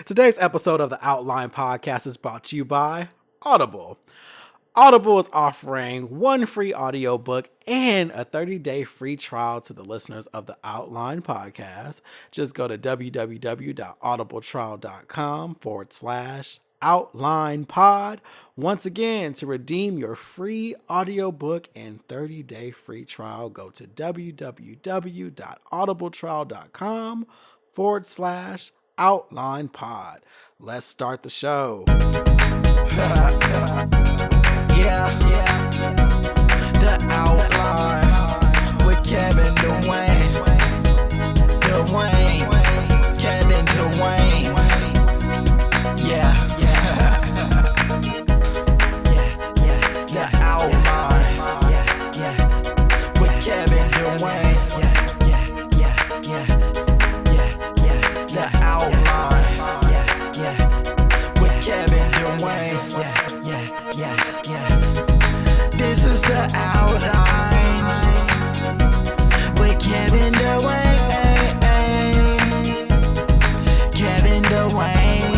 Today's episode of the Outline Podcast is brought to you by Audible. Audible is offering one free audiobook and a 30-day free trial to the listeners of the Outline Podcast. Just go to www.audibletrial.com/OutlinePod. Once again, to redeem your free audiobook and 30-day free trial, go to www.audibletrial.com/OutlinePod. Let's start the show. Yeah, the Outline with Kevin Dwayne, Kevin Dwayne. Yeah, the Outline, with Kevin Dwayne. The Outline, with Kevin Dwayne. This is the Outline with Kevin Dwayne. Kevin Dwayne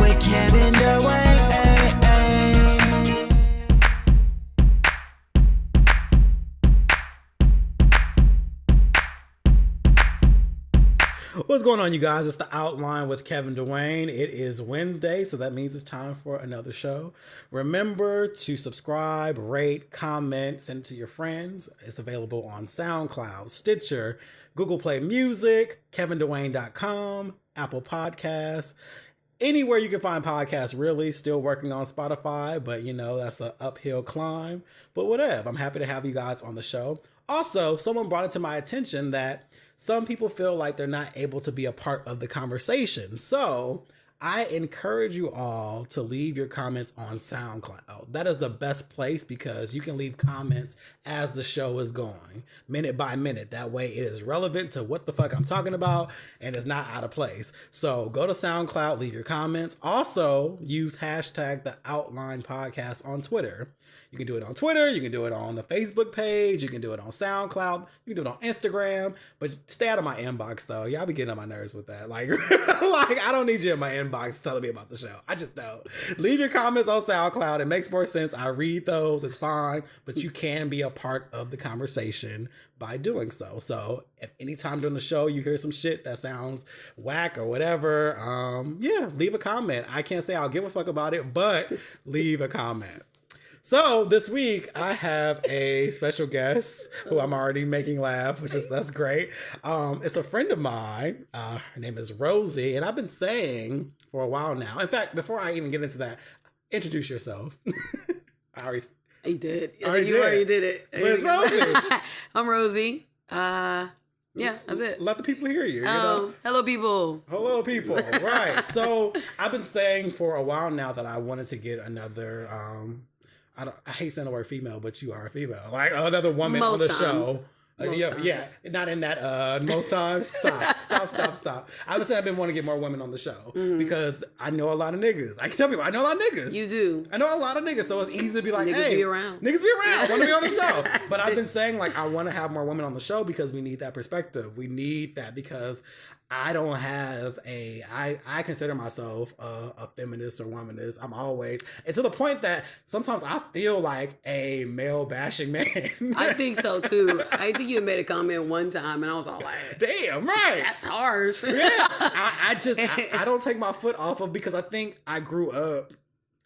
with Kevin Dwayne. What's going on, you guys? It's the Outline with Kevin Dwayne. It is Wednesday, so that means it's time for another show. Remember to subscribe, rate, comment, send it to your friends. It's available on SoundCloud, Stitcher, Google Play Music, KevinDwayne.com, Apple Podcasts, anywhere you can find podcasts, really. Still working on Spotify, but that's an uphill climb. But whatever, I'm happy to have you guys on the show. Also, someone brought it to my attention that some people feel like they're not able to be a part of the conversation. So I encourage you all to leave your comments on SoundCloud. That is the best place because you can leave comments as the show is going, minute by minute. That way it is relevant to what the fuck I'm talking about and it's not out of place. So go to SoundCloud, leave your comments. Also use hashtag the Outline Podcast on Twitter. You can do it on Twitter, you can do it on the Facebook page, you can do it on SoundCloud, you can do it on Instagram, but stay out of my inbox though. Y'all be getting on my nerves with that. Like I don't need you in my inbox telling me about the show. I just don't. Leave your comments on SoundCloud. It makes more sense. I read those, it's fine, but you can be a part of the conversation by doing so. So if anytime during the show you hear some shit that sounds whack or whatever, leave a comment. I can't say I'll give a fuck about it, but leave a comment. So this week I have a special guest who I'm already making laugh, that's great. It's a friend of mine. Her name is Rosie, and I've been saying for a while now. In fact, before I even get into that, introduce yourself. You did. I think you already did it. Where's Rosie? I'm Rosie. That's it. Let the people hear you. Hello, people. Hello, people. Right. So I've been saying for a while now that I wanted to get another. I hate saying the word female, but you are a female. Like another woman on the show. Yeah, not in that most times. Stop. I was saying I've been wanting to get more women on the show because I know a lot of niggas. I can tell people I know a lot of niggas. You do. I know a lot of niggas, so it's easy to be like, niggas hey, be around. Niggas be around. Want to be on the show. But I've been saying like I want to have more women on the show because we need that perspective. We need that because I don't have I consider myself a feminist or womanist. I'm always, and to the point that sometimes I feel like a male bashing man. I think so too. I think you made a comment one time and I was all like, damn, right. That's hard. Yeah. I don't take my foot off of because I think I grew up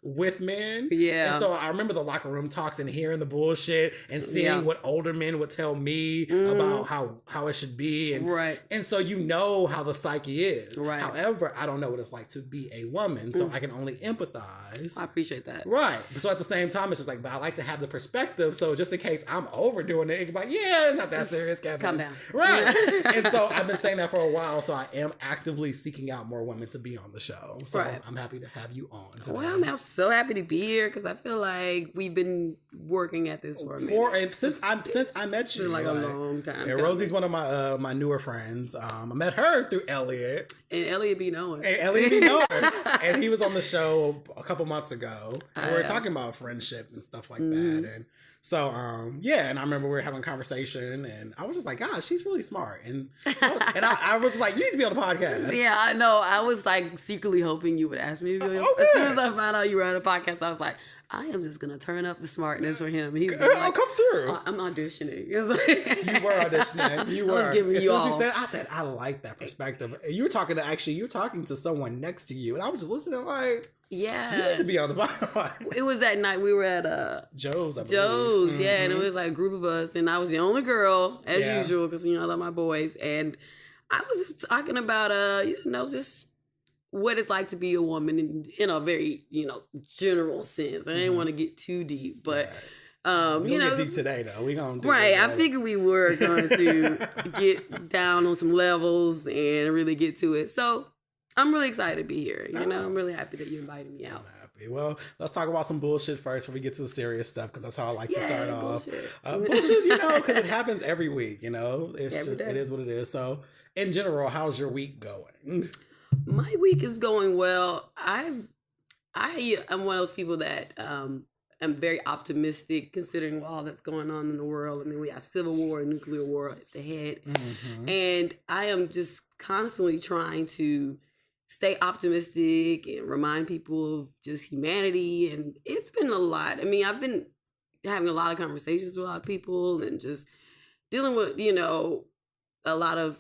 with men. Yeah. And so I remember the locker room talks and hearing the bullshit and seeing what older men would tell me about how it should be. And, right. And so you know how the psyche is. Right. However, I don't know what it's like to be a woman. So I can only empathize. I appreciate that. Right. So at the same time, it's just like, but I like to have the perspective. So just in case I'm overdoing it, it's like, yeah, it's not that serious, Kevin. Calm down. Right. And so I've been saying that for a while. So I am actively seeking out more women to be on the show. So I'm happy to have you on today. Well, I'm so happy to be here because I feel like we've been working at this for a minute. Since I met you, like a long time. And Rosie's one of my newer friends. I met her through Elliot. And Elliot be knowing. And he was on the show a couple months ago. And we were talking about friendship and stuff like that. And So, yeah, and I remember we were having a conversation, and I was just like, "God, she's really smart." And I was like, "You need to be on the podcast." Yeah, I know. I was like secretly hoping you would ask me to be on. Oh, as good. soon as I found out you were on a podcast, I was like, I am just gonna turn up the smartness for him. He's I'll like, come through. I'm auditioning. It was like, You were auditioning. You were. I was giving as you soon as all. you said, I said, I like that perspective. And you were talking to someone next to you, and I was just listening like, yeah. you need to be on the podcast. It was that night we were at Joe's, I believe. Joe's, yeah, and it was like a group of us, and I was the only girl as Yeah. usual because I love my boys, and I was just talking about just what it's like to be a woman in a very general sense. I didn't want to get too deep, but We'll get deep today though. We gonna do right. it, I figured we were going to get down on some levels and really get to it. So I'm really excited to be here. I'm really happy that you invited me out. happy. Well, let's talk about some bullshit first before we get to the serious stuff, because that's how I like to start bullshit. off. Bullshit, because it happens every week. It's Every day. It is what it is. So, in general, how's your week going? My week is going well. I am one of those people that am very optimistic considering all that's going on in the world. I mean, we have civil war and nuclear war at the head. Mm-hmm. And I am just constantly trying to stay optimistic and remind people of just humanity. And it's been a lot. I mean, I've been having a lot of conversations with a lot of people and just dealing with, a lot of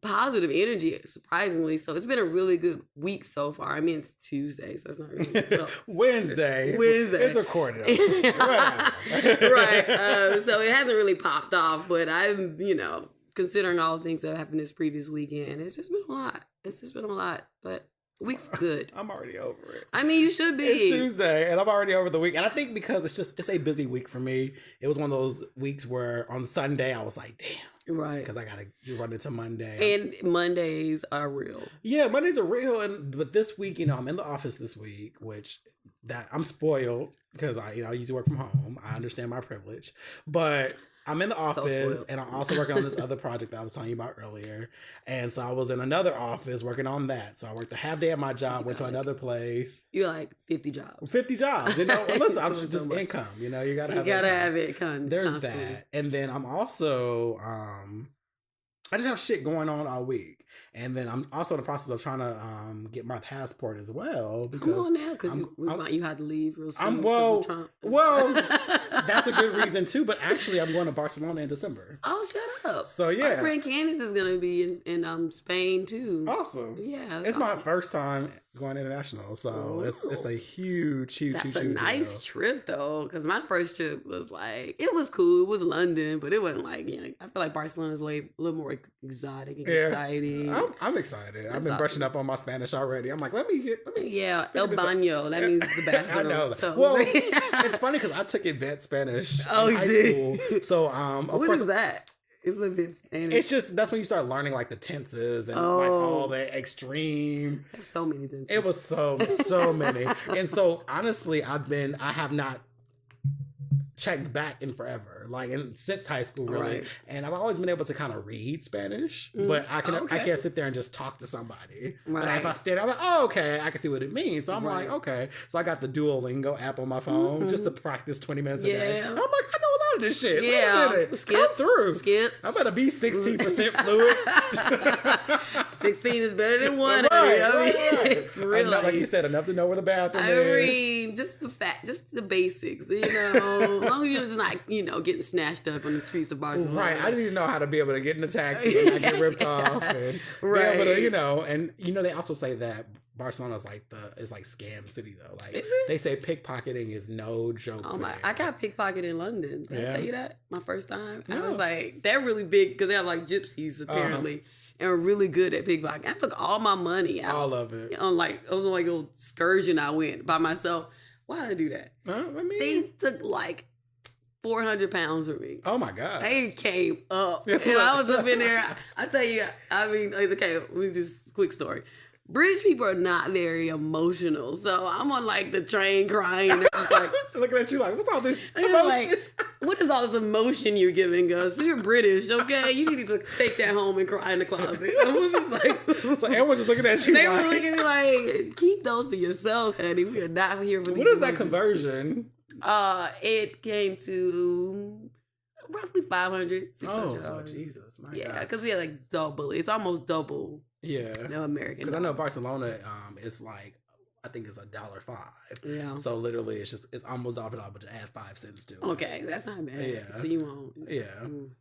positive energy, surprisingly. So it's been a really good week so far. I mean, it's Tuesday, so it's not really Wednesday. It's recorded. Right. So it hasn't really popped off, but I'm, considering all the things that happened this previous weekend, it's just been a lot. But week's good. I'm already over it. I mean, you should be. It's Tuesday, and I'm already over the week. And I think because it's a busy week for me. It was one of those weeks where on Sunday I was like, damn. Right. Because I got to run into Monday. And Mondays are real. Yeah, Mondays are real. But this week, I'm in the office this week, which that I'm spoiled because I usually work from home. I understand my privilege. But I'm in the office, and I'm also working on this other project that I was telling you about earlier. And so I was in another office working on that. So I worked a half day at my job, went to another place. You're like 50 jobs. 50 jobs. Listen, I'm So just much. income. You gotta have it. There's constantly. that. And then I'm also, I just have shit going on all week. And then I'm also in the process of trying to get my passport as well. Come on now, because you had to leave real soon. Well, Trump. that's a good reason too. But actually, I'm going to Barcelona in December. Oh, shut up. So, yeah. My friend Candace is going to be in Spain too. Awesome. Yeah. It's my first time going international. So it's a huge That's a huge nice deal. trip though. Because my first trip was like, it was cool. It was London, but it wasn't like, I feel like Barcelona's a little more exotic and exciting. I'm excited. I've been brushing up on my Spanish already. I'm like, let me Yeah, El Baño. That means the bathroom. I know that. So, Well, it's funny because I took advanced Spanish in you high did? school. So, of what course, is that? It's a bit Spanish. it's just that's when you start learning like the tenses and like all the extreme. There's so many things. It was so many, and so honestly, I have not checked back in forever, since high school, really. Right. And I've always been able to kind of read Spanish, but I can't sit there and just talk to somebody. But if I stand, I'm like, oh, okay, I can see what it means. So I'm like, okay. So I got the Duolingo app on my phone just to practice 20 minutes a day. And I'm like, I know a lot of this shit. Yeah. Wait a minute. Come through. Skip. I better be 16% fluid. 16 is better than 1. Right. It's really Enough, like you said, enough to know where the bathroom I is. mean, just the basics, As long as you're just not, getting snatched up on the streets of Barcelona. Right. I didn't even know how to be able to get in a taxi and not get ripped off. And be able to, and they also say that Barcelona is like scam city though. Like, is it? They say pickpocketing is no joke. Oh my! there. I got pickpocketed in London. Did I tell you that? My first time. I No. was like, they're really big because they have like gypsies apparently, and are really good at pickpocketing. I took all my money out. All of it. On like a little excursion I went by myself. Why did I do that? I mean, They took like 400 pounds from me. oh my God. They came up. And I was up in there. I tell you, okay, let me just quick story. British people are not very emotional. So I'm on like the train crying. And they're just like, looking at you like, what's all this they're emotion? like, what is all this emotion you're giving us? You're British, okay? You need to take that home and cry in the closet. I was just like, So everyone's just looking at you they like, were looking at me like, keep those to yourself, honey. We are not here for these what is that emotions." conversion? It came to roughly $500, $600. Oh, Jesus, my Yeah, God. because yeah, like double. It's almost double Yeah. the American. Because I know Barcelona, it's like, I think it's $1.05. Yeah. So literally, it's almost off it all, but to add 5 cents to it. Okay, that's not bad. Yeah. So you won't. Yeah.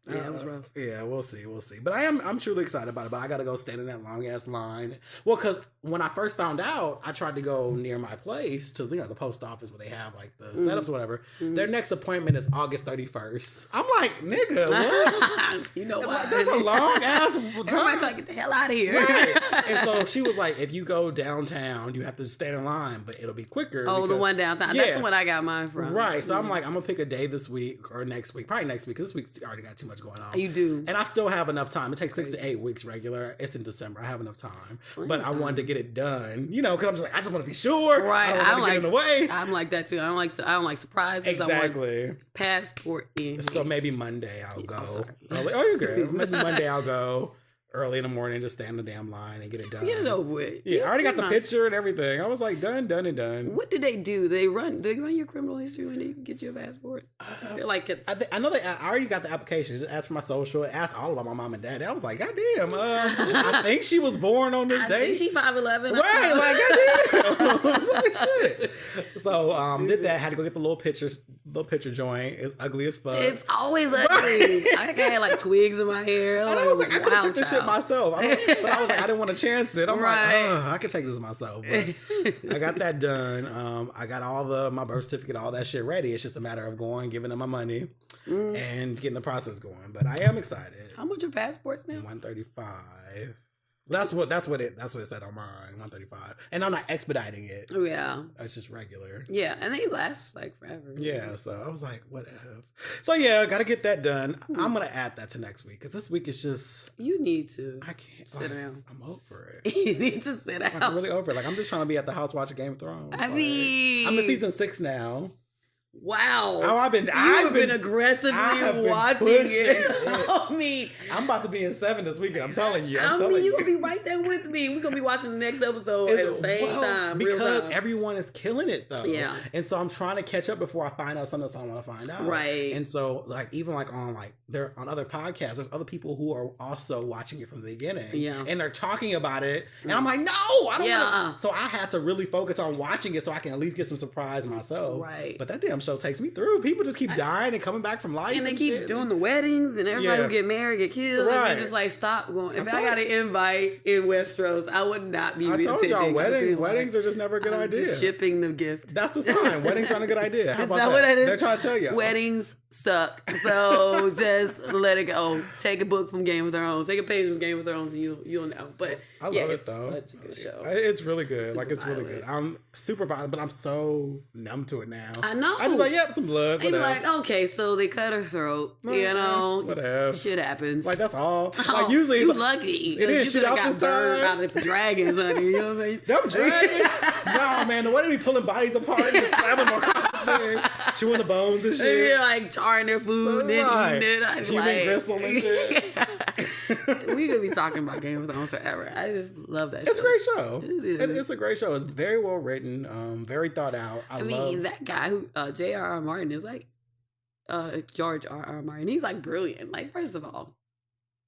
Yeah, that was rough. Yeah, we'll see. But I'm truly excited about it. But I got to go stand in that long ass line. Well, because when I first found out, I tried to go near my place to the post office where they have like the setups or whatever. Their next appointment is August 31st. I'm like, nigga, what? You know what? Like, that's a long ass time. Everybody's like, get the hell out of here. Right. And so she was like, if you go downtown, you have to stand in line, but it'll be quicker. Oh, the because- one downtown. That's the one I got mine from. Right. So I'm like, I'm going to pick a day this week or next week. Probably next week because this week's already got too much going on. You do. And I still have enough time. It takes 6 to 8 weeks regular. It's in December. I have enough time. But I wanted to get it done, because I'm just like, I just want to be sure. Right. I don't want to get in the way. I'm like that too. I don't like surprises. Exactly. I want passport in. So maybe Monday I'll go. I'm sorry. You're good. Maybe Monday I'll go early in the morning, just stand in the damn line and get it done. Get it over with. Yeah, I already got the picture and everything. I was like, done. What did they do? They run your criminal history when they get you a passport? Like it's. I know I already got the application. Just asked for my social. Asked all about my mom and dad. I was like, God damn. I think she was born on this I day. think she 5'11". Right, like goddamn. Shit. So did that. Had to go get the little picture joint. It's ugly as fuck. It's always ugly. I had like twigs in my hair. And I was like, I could have took this shit child. myself. But I was like, I didn't want to chance it. I'm Right. like, I could take this myself. But I got that done. I got my birth certificate, all that shit ready. It's just a matter of going, giving them my money, and getting the process going. But I am excited. How much are passports now? $135. That's what it said on mine. $135, and I'm not expediting it. Oh yeah, It's just regular. yeah, and they last like forever. Yeah, so I was like, whatever. So yeah, got to get that done. I'm gonna add that to next week because this week is just You need to. I can't Sit down. I'm over it. You need to sit down. I'm really over it. Like I'm just trying to be at the house watching Game of Thrones. I Like, mean, I'm in season 6 now. Wow. Oh, I've been aggressively I have been watching pushing it. it. I mean, I'm about to be in 7 this weekend. I'm telling you. you're gonna be right there with me. We're gonna be watching the next episode at the same time. Real Because time. everyone is killing it though. Yeah. And so I'm trying to catch up before I find out something else I want to find out. Right. And so even on they're on other podcasts, there's other people who are also watching it from the beginning. Yeah. And they're talking about it. And I'm like, no, I don't Yeah. want to. So I had to really focus on watching it so I can at least get some surprise myself. Right. But that damn show takes me through. People just keep dying and coming back from life. And they keep shit. doing the weddings, and everybody Yeah. who get married get killed. Right. And just like stop going. If I'm I got an invite in Westeros, I would not be. I told attending. y'all, I'd be weddings like, are just never a good I'm idea. just shipping the gift. That's the sign. Weddings aren't a good idea. How Is about that what that is? They're trying to tell you. Weddings suck. So just let it go. Take a book from Game of Thrones. Take a page from Game of Thrones, and you'll know. But I love it though. It's such a good show. It's really good. Super It's really good. I'm super violent, but I'm so numb to it now. I know. I just like, yep, some blood. And you're Whatever. like, okay, so they cut her throat. Whatever. Shit happens. Like that's all. Oh, Like usually you it's lucky. It is You shit coulda out got this burned time. out of the dragons, honey. You know what I'm saying? them dragons. No man, the way they be pulling bodies apart and just slamming them across the thing, chewing the bones and They shit. be like charring their food and then Right. eating it. I'm Human like, gristle and shit. we could be talking about Game of Thrones forever. I just love that. It's a great show. It is. It's a great show. It's very well written, very thought out. I mean, love that guy who J.R.R. Martin is like George R.R. Martin. He's like brilliant. Like, first of all,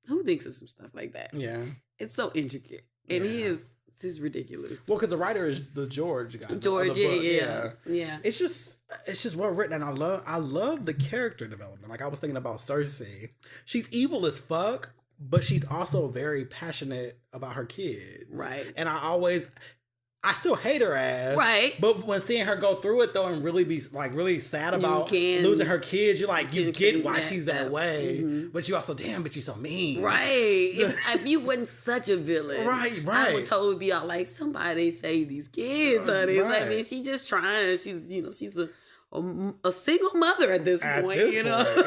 who thinks of some stuff like that? Yeah. It's so intricate, and he is. This is ridiculous. Well, because the writer is the George guy. George, of the book. yeah. It's just well written, and I love the character development. Like I was thinking about Cersei. She's evil as fuck, but she's also very passionate about her kids. Right. And I still hate her ass. Right. But when seeing her go through it though and really be like really sad about losing her kids, you're like, you get why she's that way. Mm-hmm. But you also, damn, but you so mean. Right. if you wasn't such a villain. Right. I would totally be all like, somebody save these kids, honey. It's like, Right. I mean, she just trying. She's a single mother at this point, point,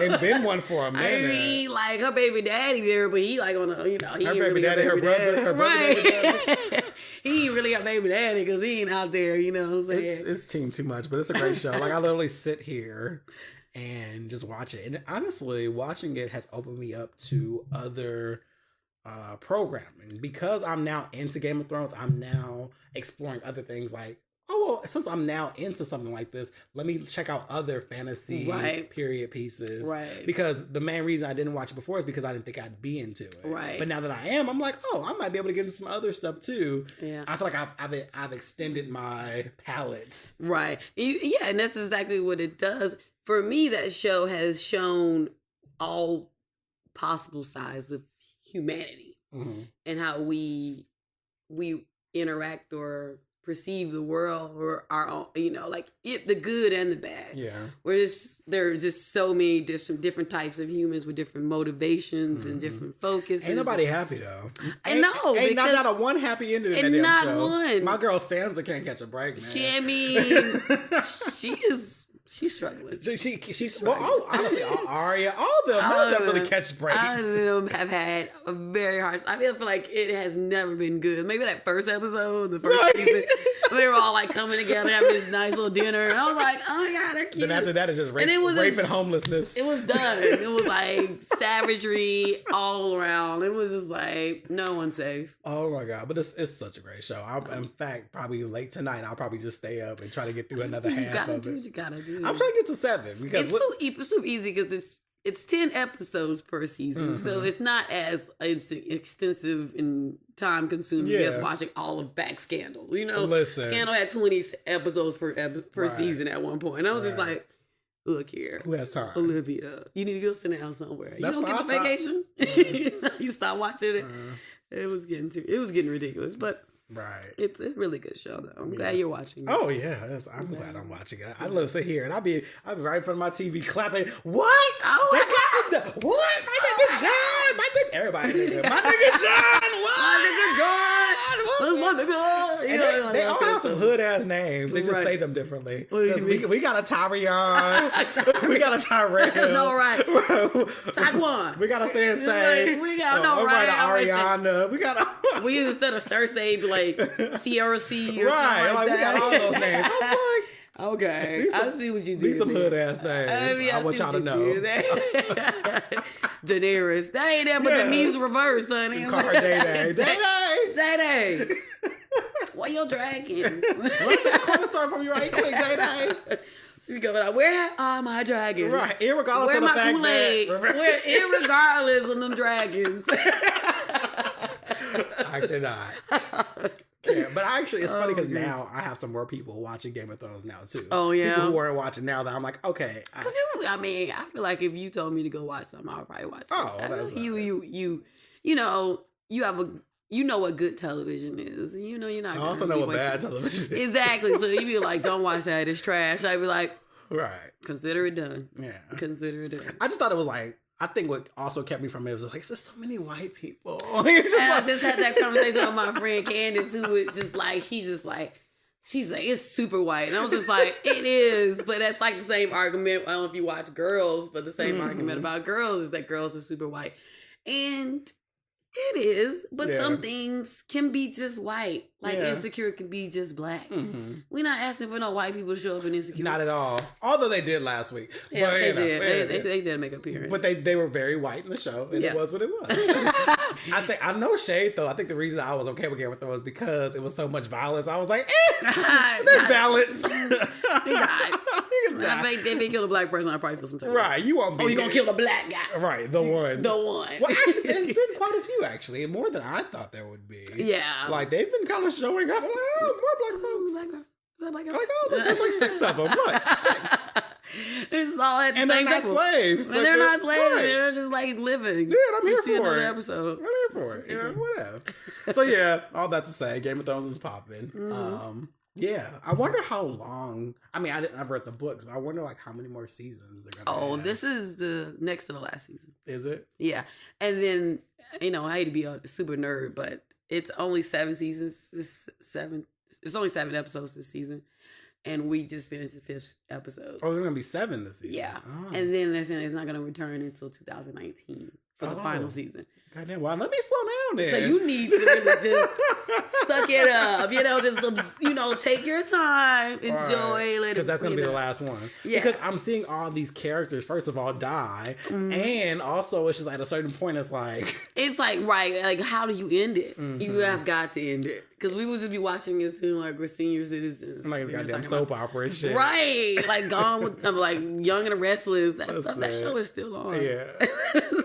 and been one for a minute. I mean, like her baby daddy there, but he like on a, he her ain't baby really daddy, her brother, right? baby daddy. He ain't really a baby daddy because he ain't out there, you know what I'm saying? It's team too much, but it's a great show. Like I literally sit here and just watch it, and honestly, watching it has opened me up to other programming because I'm now into Game of Thrones. I'm now exploring other things like, oh, since I'm now into something like this, let me check out other fantasy period pieces. Right. Because the main reason I didn't watch it before is because I didn't think I'd be into it. Right. But now that I am, I'm like, oh, I might be able to get into some other stuff too. Yeah. I feel like I've extended my palette. Right. Yeah, and that's exactly what it does. For me, that show has shown all possible sides of humanity and how we interact or perceive the world or our own, like the good and the bad. Yeah. There are just so many different types of humans with different motivations and different focuses. Ain't nobody happy though. I know. Ain't not a one happy ending in that damn not show. one. My girl Sansa can't catch a break, man. She's struggling. She's well, honestly, Arya, all of them, none of them really catch breaks. All of them have had a very hard. I feel like it has never been good. Maybe that first episode, the first season, they were all like coming together, having this nice little dinner, and I was like, oh my god, they're cute. Then after that, it's just rape and homelessness. It was done. It was like savagery all around. It was just like no one's safe. Oh my god! But it's such a great show. In fact, probably late tonight, I'll probably just stay up and try to get through another half of it. You gotta do what you gotta do. I'm trying to get to 7 because it's so easy because it's 10 episodes per season, so it's not as extensive and time consuming as watching all of back Scandal. Listen, Scandal had 20 episodes per season at one point, and I was just like, look here, who has time? Olivia, you need to go sit down somewhere. That's you don't get a vacation. You stop watching it. It was getting ridiculous, but. Right. It's a really good show, though. I'm glad you're watching it. Oh, yeah. I'm glad I'm watching it. I love to sit here and I'll be right in front of my TV clapping. What? Oh, my God. What? My nigga John. Everybody nigga. My nigga John. What? My nigga God. My nigga God. They all have some hood ass names. They just say them differently. We got a Tyrion. We got a Tyrell. No, right. Taquan. We got a Sensei. We got Ariana. We instead of Cersei, be like Sierra C or something like that. We got all those names. I was like, okay, I see what you do. These some hood ass names. I want y'all to know. Daenerys. That ain't that, but the knees reversed, honey. Day. What your dragons? Let's take a corner story from you right quick, Day. So we go like, where are my dragons? Right, irregardless of the fact Kool-Aid? Irregardless of them dragons. I cannot. Yeah, but actually, it's funny because now I have some more people watching Game of Thrones now too. Oh yeah, people who weren't watching now that I'm like, okay. Because I feel like if you told me to go watch something, I'll probably watch. Oh, that's you know what good television is. You're not. I also know what bad television is. Exactly. So you'd be like, don't watch that. It's trash. I'd be like, right. Consider it done. Yeah. Consider it done. I just thought it was like. I think what also kept me from it was like, there's so many white people. I just had that conversation with my friend Candace, who was just like, she's like, it's super white. And I was just like, it is. But that's like the same argument. I don't know if you watch Girls, but the same argument about Girls is that girls are super white. And it is. But some things can be just white. Like Insecure can be just black. Mm-hmm. We're not asking for no white people to show up in Insecure. Not at all. Although they did last week. Yeah, but, they did. They did make an appearance. But they were very white in the show. And it was what it was. I know shade though. I think the reason I was okay with Game of Thrones was because it was so much violence. I was like, there's balance. He died. If they kill a black person, I'd probably feel some type of right. You won't be. Oh, you gonna kill a black guy. Right, the one. Well, actually, there's been quite a few, actually. More than I thought there would be. Yeah. Like, they've been kind of showing up. More black folks. Is that black girl? Like, there's like 6 of them. What? 6. It's all at the and same they're not people. slaves. And they're not slaves. Right. They're just like living. Yeah, I'm here for it. Episode. I'm here for it. Whatever. So yeah, all that to say, Game of Thrones is popping. Mm-hmm. Yeah, I wonder how long. I mean, I've read the books, but I wonder like how many more seasons they're gonna. have. This is the next to the last season. Is it? Yeah, and then I hate to be a super nerd, but it's only 7 seasons. It's only 7 episodes this season, and we just finished the 5th episode. Oh, there's gonna be 7 this season. Yeah, and then they're saying it's not gonna return until 2019 for the final season. Goddamn! Well, let me slow down there. So you need to really just suck it up, just take your time, enjoy, let it. Because that's gonna be the last one. Yeah. Because I'm seeing all these characters first of all die, and also it's just at a certain point it's like right, like how do you end it? Mm-hmm. You have got to end it because we would just be watching it soon, like we're senior citizens, like a goddamn soap opera and shit. right? Like Gone with like Young and the Restless. That show is still on. Yeah,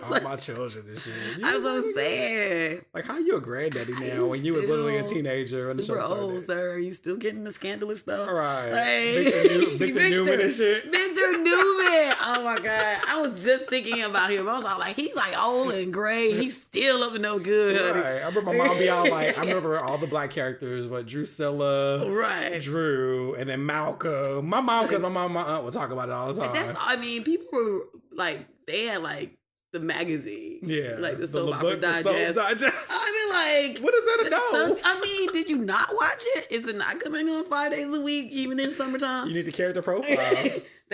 all my children and shit. I'm so sad. Like, how you a granddaddy now when you was literally a teenager when the show super started? old, sir. You still getting the scandalous stuff, Right? Like, Victor Newman and shit. Victor Newman. Oh my god, I was just thinking about him. I was all like, he's like old and gray. He's still up to no good. Right. I remember my mom be all like, I remember all the black characters, but Drusilla, right? Drew, and then Malcolm. My mom, because my aunt would talk about it all the time. People were like, they had like the magazine, like the soap opera book, digest. I mean, like, what is that about? Did you not watch it? Is it not coming on 5 days a week, even in summertime? You need the character profile.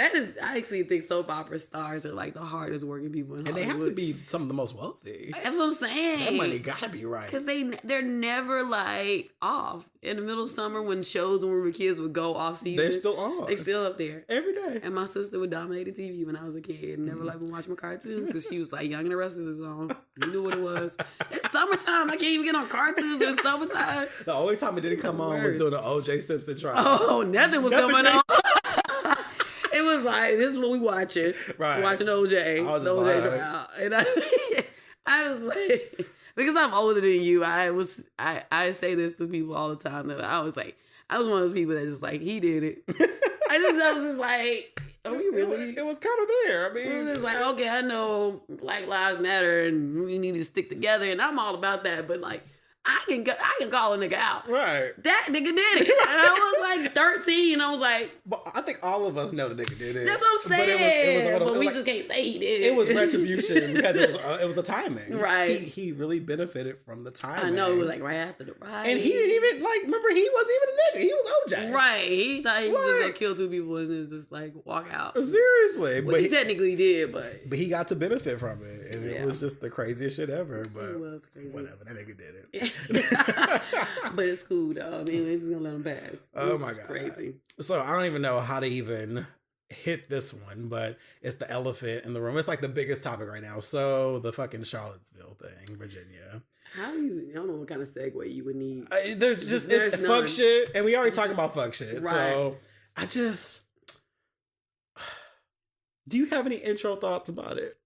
I actually think soap opera stars are like the hardest working people in Hollywood. And they have to be some of the most wealthy. That's what I'm saying. That money gotta be right. Because they're never like off. In the middle of summer when shows when we were kids would go off season. They're still on. They're still up there. Every day. And my sister would dominate the TV when I was a kid and never like would watch my cartoons because she was like, Young and the Restless is on. You knew what it was. It's summertime. I can't even get on cartoons in summertime. The only time it didn't come on was during the O.J. Simpson trial. Oh, nothing was coming on. It was like, this is what we watching. Right. We're watching OJ. The OJ trial. And I was like, because I'm older than you, I say this to people all the time that I was one of those people that just like, he did it. I was just like, are we really? It was kind of there. I mean, it was just like, okay, I know Black Lives Matter and we need to stick together and I'm all about that, but like, I can call a nigga out. Right. That nigga did it. And I was like 13. I was like, but I think all of us know the nigga did it. That's what I'm saying. But we like, just can't say he did. It was retribution because it was the timing. Right. He really benefited from the timing. I know, it was like right after the riot. And he didn't even remember, he wasn't even a nigga. He was OJ. Right. He thought he was just gonna kill 2 people and then just like walk out. Seriously. Which he technically did, but he got to benefit from it. And it was just the craziest shit ever. But it was crazy. Whatever, that nigga did it. But it's cool though. I mean, it's gonna let him pass. Oh my god, crazy. So I don't even know how to even hit this one, but it's the elephant in the room. It's like the biggest topic right now. So the fucking Charlottesville thing, Virginia. I don't know what kind of segue you would need. There's fuck shit, and we already talked about fuck shit. Right. So do you have any intro thoughts about it?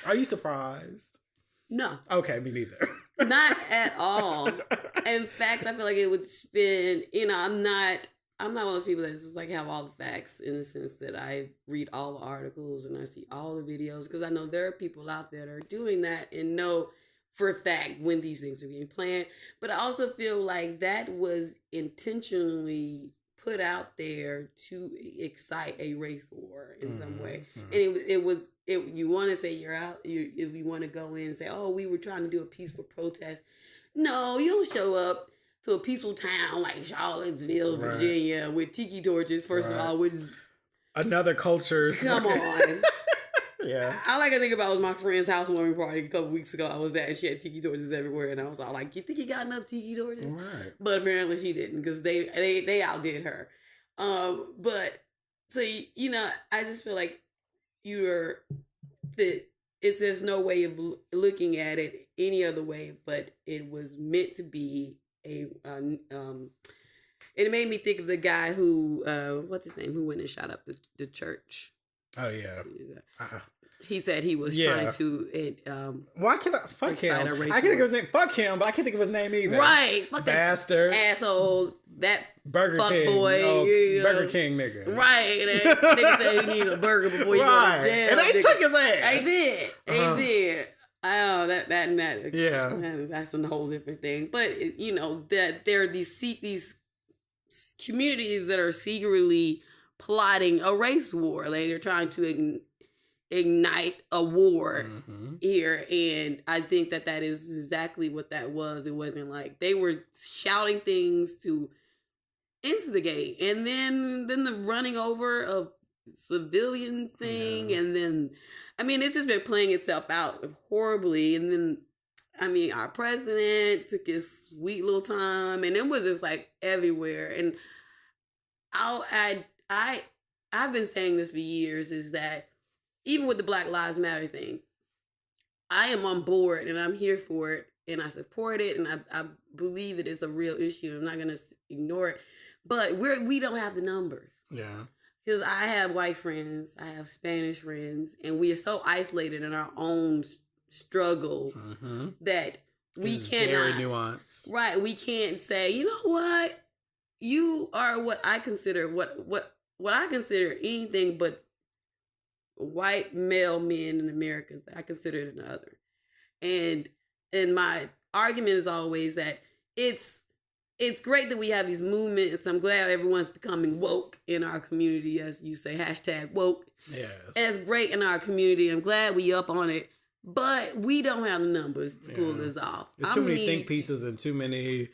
Are you surprised? No. Okay, me neither. Not at all. In fact, I feel like it would spin, I'm not one of those people that just like have all the facts in the sense that I read all the articles and I see all the videos because I know there are people out there that are doing that and know for a fact when these things are being planned. But I also feel like that was intentionally put out there to excite a race war in some way. And you want to say you're out, if you want to go in and say, oh, we were trying to do a peaceful protest. No, you don't show up to a peaceful town like Charlottesville, Virginia, with tiki torches, first of all, which is another culture. Come on. Yeah. All I can think about was my friend's housewarming party a couple weeks ago. I was at and she had tiki torches everywhere, and I was all like, "You think you got enough tiki torches?" Right. But apparently she didn't because they outdid her. But so I just feel like there's no way of looking at it any other way, but it was meant to be it made me think of the guy who what's his name, who went and shot up the church. Oh yeah. He said he was trying to why can't I fuck him? I can't think of his name. Fuck him, but I can't think of his name either. Right. Fuck bastard. Asshole. That Burger fuck King. boy. Burger King nigga. Right. And that nigga said he needed a burger before you go to jail. And they took his ass. They did. They did. Oh, that. Yeah. That's a whole different thing. But that there are these communities that are secretly plotting a race war. Like they're trying to ignite a war here, and I think that is exactly what that was. It wasn't like they were shouting things to instigate, and then the running over of civilians thing, and then I mean, it's just been playing itself out horribly. And then, I mean, our president took his sweet little time, and it was just like everywhere. And I've been saying this for years, is that even with the Black Lives Matter thing, I am on board and I'm here for it and I support it, and I believe that it's a real issue. I'm not going to ignore it, but we don't have the numbers. Yeah. Because I have white friends, I have Spanish friends, and we are so isolated in our own struggle that we cannot. Very nuanced. Right. We can't say, you know what? You are what I consider anything but white male men in America. I consider it an other. And my argument is always that it's great that we have these movements. I'm glad everyone's becoming woke in our community, as you say, #woke. Yes. It's great in our community. I'm glad we up on it. But we don't have the numbers to pull this off. There's too many think pieces and too many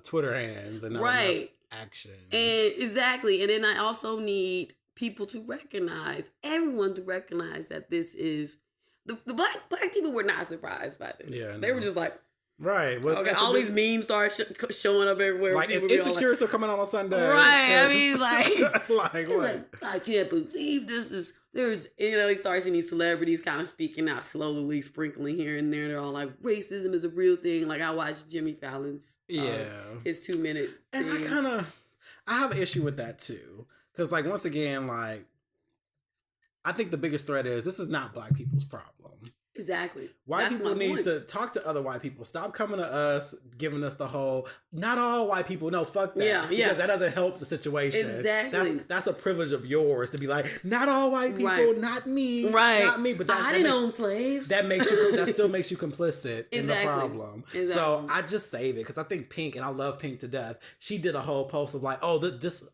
Twitter hands and not enough action. And exactly. And then I also need people to recognize, everyone to recognize that this is the black people were not surprised by this. Yeah, they were just like, right. Well, okay, all these memes start showing up everywhere. Like, is Insecure still coming on Sunday? Right. I mean, like, like what? Like, I can't believe this is. There's, they start seeing these celebrities kind of speaking out slowly, sprinkling here and there. They're all like, racism is a real thing. Like, I watched Jimmy Fallon's, his 2-minute and thing. I have an issue with that too. Because, like, once again, like, I think the biggest threat is this is not black people's problem. Exactly. White people need to talk to other white people. Stop coming to us, giving us the whole, not all white people. No, fuck that. Yeah. Because that doesn't help the situation. Exactly. That's a privilege of yours to be like, not all white people, not me. Right. Not me. But I didn't own slaves. That still makes you complicit in the problem. Exactly. So I just save it because I think Pink, and I love Pink to death, she did a whole post of like, oh,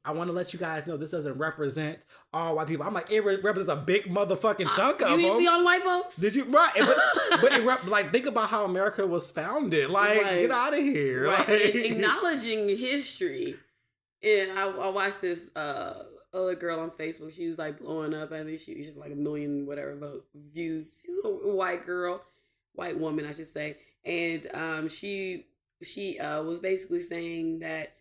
I want to let you guys know this doesn't represent all white people. I'm like, it represents a big motherfucking chunk of them. You see all the white folks? Did you? Right. But like, think about how America was founded. Like, get out of here. Right. Like, acknowledging history. And I watched this other girl on Facebook. She was like blowing up. I think she's like 1 million whatever views. She's a white woman, I should say. And she was basically saying that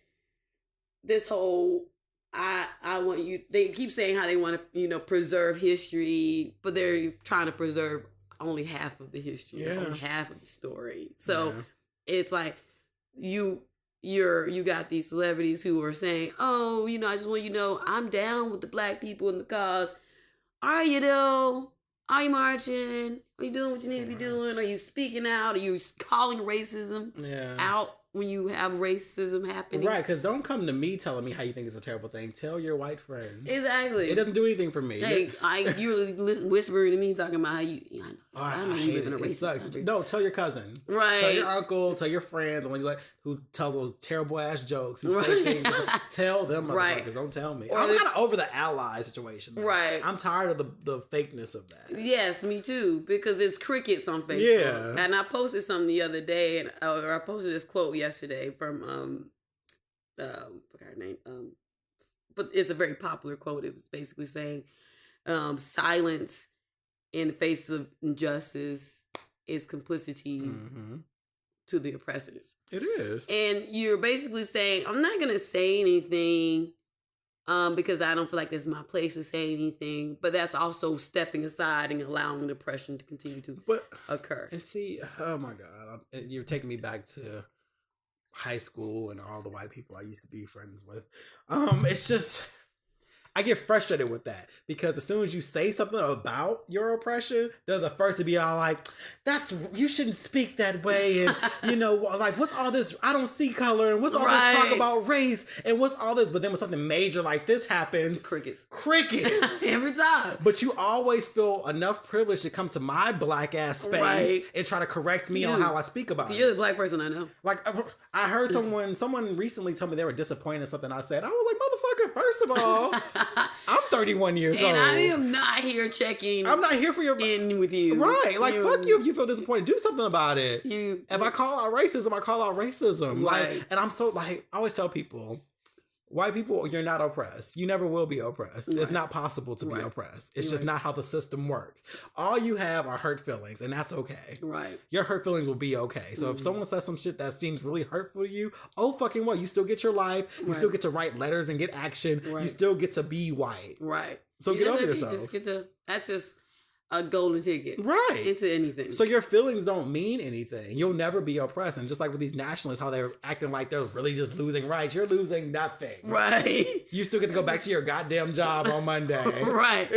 this whole I want you. They keep saying how they want to preserve history, but they're trying to preserve only half of the history, only half of the story. So it's like you got these celebrities who are saying, oh, I just want you to know I'm down with the black people in the cause. Are you though? Are you marching? Are you doing what you need to be doing? Are you speaking out? Are you calling racism out when you have racism happening? Right, because don't come to me telling me how you think it's a terrible thing. Tell your white friends. Exactly. It doesn't do anything for me. Hey, you're whispering to me talking about how you. I know you live in a racist country. No, tell your cousin. Right. Tell your uncle. Tell your friends. The one you like who tells those terrible ass jokes. Who say things. Tell them, motherfuckers. Don't tell me. I'm kind of over the ally situation. Though. Right. I'm tired of the fakeness of that. Yes, me too. Because it's crickets on Facebook. Yeah. And I posted something the other day, or I posted this quote yesterday from forgot her name. But it's a very popular quote. It was basically saying, silence in the face of injustice is complicity to the oppressors. It is. And you're basically saying, I'm not going to say anything because I don't feel like this is my place to say anything. But that's also stepping aside and allowing the oppression to continue to occur. And see, oh my God, you're taking me back to high school and all the white people I used to be friends with. It's just, I get frustrated with that because as soon as you say something about your oppression, they're the first to be all like, you shouldn't speak that way. And, like, what's all this? I don't see color. And what's all this talk about race? And what's all this? But then when something major like this happens, crickets. Every time. But you always feel enough privilege to come to my black ass space and try to correct me on how I speak about it. You're the black person I know. Like, I heard someone recently told me they were disappointed in something I said. I was like, motherfucker, first of all, I'm 31 years old. And I am not here checking. I'm not here for your in with you. Right. Like, fuck you if you feel disappointed. Do something about it. If I call out racism, I call out racism. Right. Like, and I'm so, like, I always tell people, White people, you're not oppressed. You never will be oppressed. Right. It's not possible to be Right. oppressed. It's just Right. not how the system works. All you have are hurt feelings, and that's okay. Right. Your hurt feelings will be okay. So if someone says some shit that seems really hurtful to you, oh fucking well, you still get your life. You Right. still get to write letters and get action. You Right. still get to be white. Right. So You get just- over you yourself. Just get to, that's just a golden ticket. Right. Into anything. So your feelings don't mean anything. You'll never be oppressed. And just like with these nationalists, how they're acting like they're really just losing rights, you're losing nothing. Right. You still get to go back to your goddamn job on Monday. Right.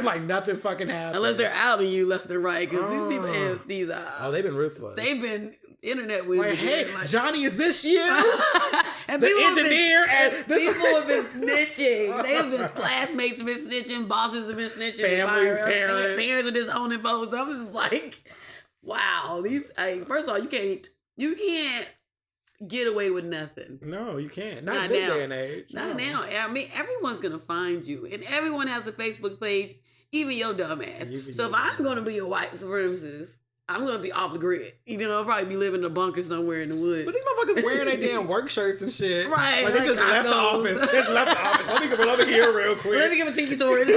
Like nothing fucking happened. Unless they're outing you left and right, because these people have these. Oh, they've been ruthless. They've been internet with like, hey, Johnny, is this you? and The people have engineer and been, people have been snitching. They have been classmates have been snitching, bosses have been snitching, Families, parents are disowning folks. I'm just like, wow. These, first of all, you can't get away with nothing. No, you can't. Not, Not this now. day and age. Not No. now. I mean, everyone's gonna find you, and everyone has a Facebook page, even your dumb ass. Even So your if I'm dumb gonna be a white supremacist, I'm gonna be off the grid. You know, I'll probably be living in a bunker somewhere in the woods. But these motherfuckers wearing their damn work shirts and shit. Right, Like they like just left the tacos. office. They just left the office. Let me come over here real quick. Let me give a tiki torch.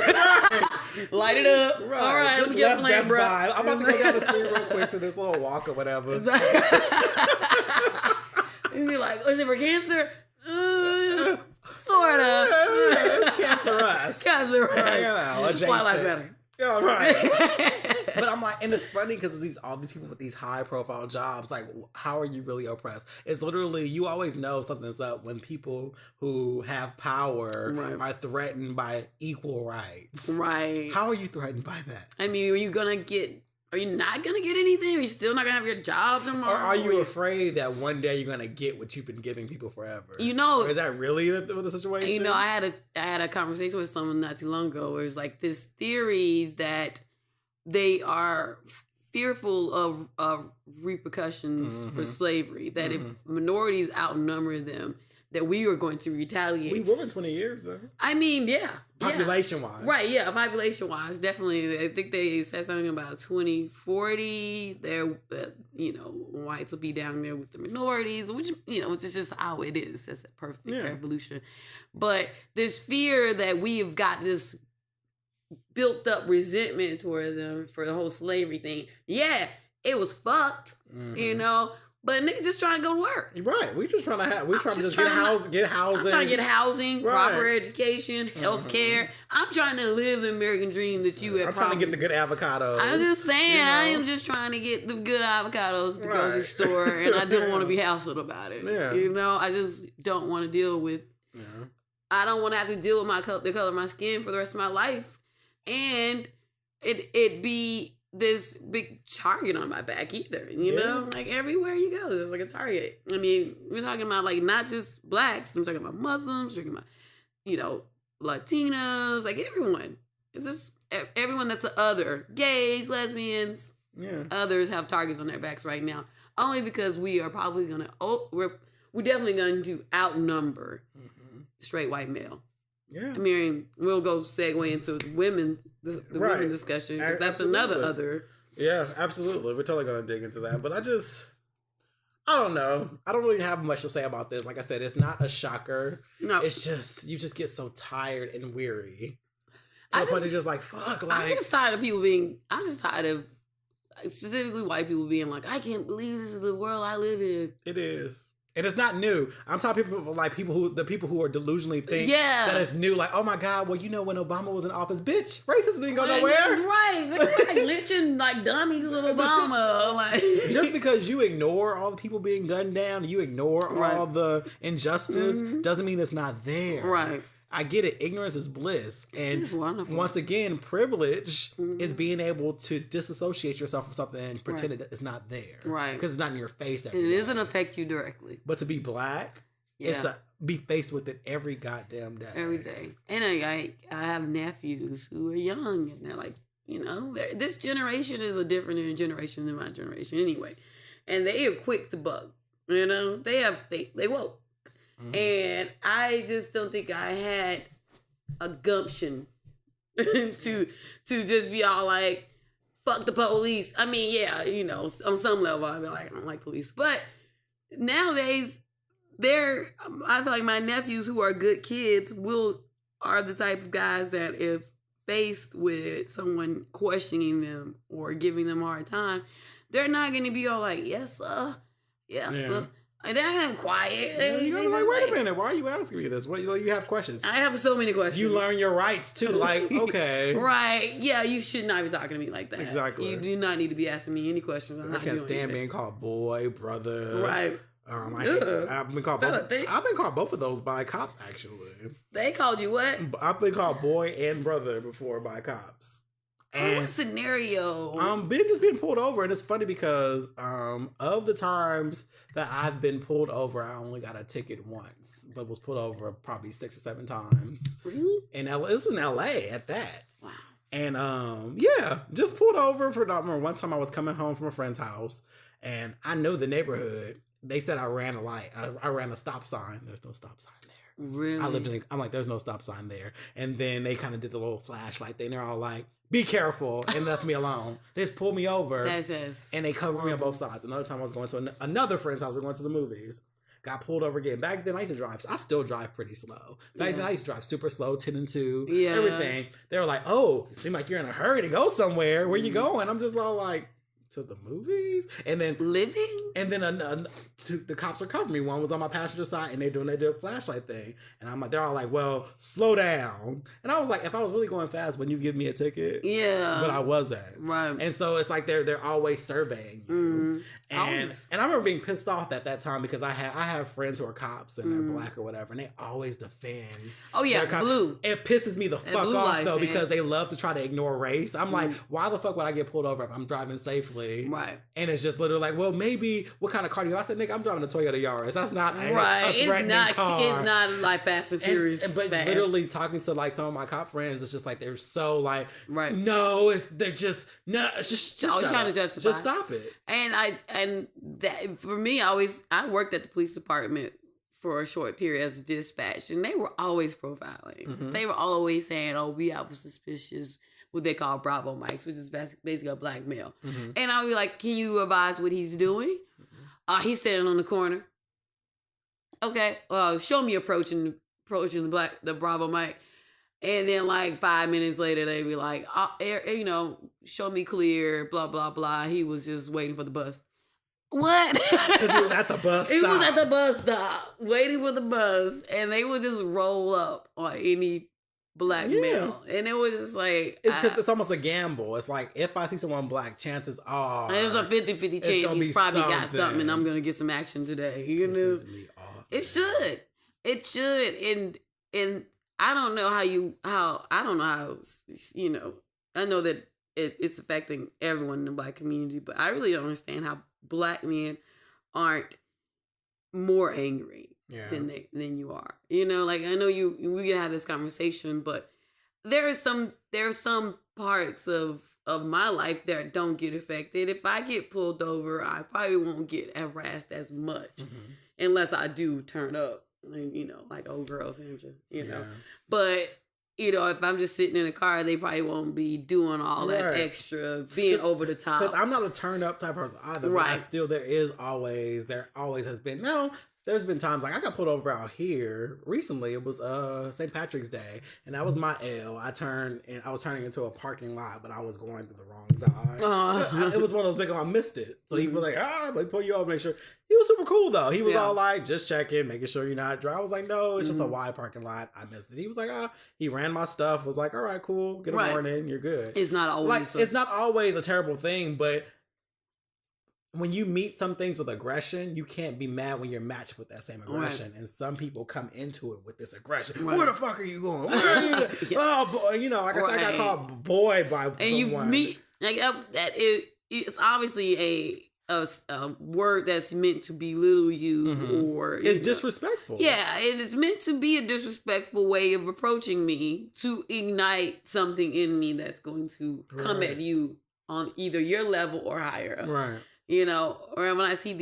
Light it up. Right. All right, Just let me get a left flame, Best bro. Buy. I'm about to go down the street real quick to this little walk or whatever. And be like, is it for cancer? Sort of. Cancerous. Cancerous. You know, adjacent. White lives matter. Yeah, right. But I'm like, and it's funny because all these people with these high profile jobs, like, how are you really oppressed? It's literally, you always know something's up when people who have power Right. are threatened by equal rights. Right. How are you threatened by that? I mean, are you not gonna get anything? Are you still not gonna have your job tomorrow? Or are you afraid that one day you're gonna get what you've been giving people forever? You know, Or is that really the situation? you know, I had a conversation with someone not too long ago where it's like this theory that they are fearful of repercussions for slavery, that if minorities outnumber them, that we are going to retaliate. We will in 20 years though. I mean, yeah. Population wise. Right, yeah, population wise, definitely. I think they said something about 2040. Whites will be down there with the minorities, which, which is just how it is. That's a perfect evolution. But this fear that we have got this built up resentment towards them for the whole slavery thing. Yeah, it was fucked, but niggas just trying to go to work. Right. We just trying to get housing. I'm trying to get housing, Right. proper education, health care. I'm trying to live the American dream that you have I'm trying to get the promised. good avocados. I'm just saying, you know? I am just trying to get the good avocados at the grocery Right. store, and I don't want to be hassled about it. Yeah. I just don't want to deal with. Yeah. I don't want to have to deal with the color of my skin for the rest of my life, and it be this big target on my back either. You know, like everywhere you go, there's like a target. I mean, we're talking about like not just blacks. I'm talking about Muslims. Talking about Latinos, like everyone. It's just everyone that's the other. Gays, lesbians, others have targets on their backs right now. Only because we are probably we're definitely going to outnumber straight white male. Yeah. I mean, we'll go segue into women, the women discussion, because that's another other. Yeah, absolutely. We're totally going to dig into that. But I don't know. I don't really have much to say about this. Like I said, it's not a shocker. No. It's just, you just get so tired and weary. To the point you're just like, fuck, like. I'm just tired of specifically white people being like, I can't believe this is the world I live in. It is. And it's not new. I'm talking people like people who are delusionally think that it's new. Like, oh my God, well, when Obama was in office, bitch, racism didn't go nowhere. Right. They're like lynching like dummies of Obama. Like, just because you ignore all the people being gunned down, you ignore all the injustice, doesn't mean it's not there. Right. I get it. Ignorance is bliss. And it's wonderful. Once again, privilege is being able to disassociate yourself from something and pretend that it's not there. Right. Because it's not in your face. And it doesn't affect you directly. But to be black, it's to be faced with it every goddamn day. Every day. And I have nephews who are young and they're like, this generation is a different generation than my generation anyway. And they are quick to bug. They woke. And I just don't think I had a gumption to just be all like, fuck the police. I mean, on some level I'd be like, I don't like police. But nowadays, I feel like my nephews who are good kids are the type of guys that if faced with someone questioning them or giving them a hard time, they're not going to be all like, yes, sir. Yes, sir. And they're quiet. You're gonna be like, wait a minute, why are you asking me this? What, you have questions. I have so many questions. You learn your rights too. Like, okay. Right. Yeah, you should not be talking to me like that. Exactly. You do not need to be asking me any questions. I can't stand being called boy, brother. Right. I've been called both of those by cops, actually. They called you what? I've been called boy and brother before by cops. And what scenario? Being pulled over, and it's funny because of the times that I've been pulled over, I only got a ticket once, but was pulled over probably 6 or 7 times. Really? And this was in LA at that. Wow. And just pulled over for one time I was coming home from a friend's house, and I know the neighborhood. They said I ran a light. I ran a stop sign. There's no stop sign there. Really? I'm like, there's no stop sign there. And then they kind of did the little flashlight thing. They're all like, be careful, and left me alone. They just pulled me over. And they covered me on both sides. Another time I was going to another friend's house. We were going to the movies. Got pulled over again. Back then I used to drive. I still drive pretty slow. Back then I used to drive super slow, 10 and 2, everything. They were like, oh, it seemed like you're in a hurry to go somewhere. Where you going? I'm just all like, to the movies. And then living. And then the cops were covering me. One was on my passenger side, and they did a flashlight thing. And I'm like, they're all like, well, slow down. And I was like, if I was really going fast, wouldn't you give me a ticket? Yeah. But I wasn't. Right. And so it's like they're always surveying you. Mm-hmm. And I remember being pissed off at that time because I have friends who are cops and they're black or whatever, and they always defend. Oh yeah, blue. It pisses me the fuck off though, because they love to try to ignore race. I'm like, why the fuck would I get pulled over if I'm driving safely? Right. And it's just literally like, well, maybe what kind of car do you? I said, nigga, I'm driving a Toyota Yaris. That's not right. a threatening car. It's not like Fast and Furious. But fast. literally talking to like some of my cop friends, it's just like they're so like, right. No, it's just always trying to justify. Just stop it. And that for me, I worked at the police department for a short period as a dispatch, and they were always profiling. Mm-hmm. They were always saying, "Oh, we have a suspicious." What they call Bravo mics, which is basically a black male. Mm-hmm. And I'll be like, can you advise what he's doing? Mm-hmm. He's standing on the corner. Okay, show me approaching the Bravo mic. And then like 5 minutes later, they be like, show me clear, blah, blah, blah. He was just waiting for the bus. What? Because he was at the bus stop. He was at the bus stop, waiting for the bus. And they would just roll up on any black male, and it was just like it's because it's almost a gamble. It's like if I see someone black, chances are there's a 50-50 chance he's probably got something, and I'm gonna get some action today. You know, it should, and I don't know I know that it's affecting everyone in the black community, but I really don't understand how black men aren't more angry. Yeah. Than you are. You know, like I know we have this conversation, but there are some parts of my life that don't get affected. If I get pulled over, I probably won't get harassed as much unless I do turn up, like old girl Sandra, you know. But if I'm just sitting in a car, they probably won't be doing all that extra, being over the top. Because I'm not a turn up type person either. Right. But there always has been. No, there's been times like I got pulled over out here recently. It was St. Patrick's Day, and that was my L. I was turning into a parking lot, but I was going through the wrong side. It was one of those big. I missed it, so he was like, let me pull you over, make sure. He was super cool though. He was all like, just checking, making sure you're not driving. I was like, no, it's just a wide parking lot. I missed it. He was like, he ran my stuff. Was like, all right, cool. Get a warning. You're good. It's not always it's not always a terrible thing, but when you meet some things with aggression, you can't be mad when you're matched with that same aggression. Right. And some people come into it with this aggression. Right. Where the fuck are you going? Where are you? Oh boy, like I said, I got called boy by someone. And you meet it's obviously a word that's meant to belittle you, or it's disrespectful. Yeah, it is meant to be a disrespectful way of approaching me to ignite something in me that's going to come at you on either your level or higher. Right. Or when I see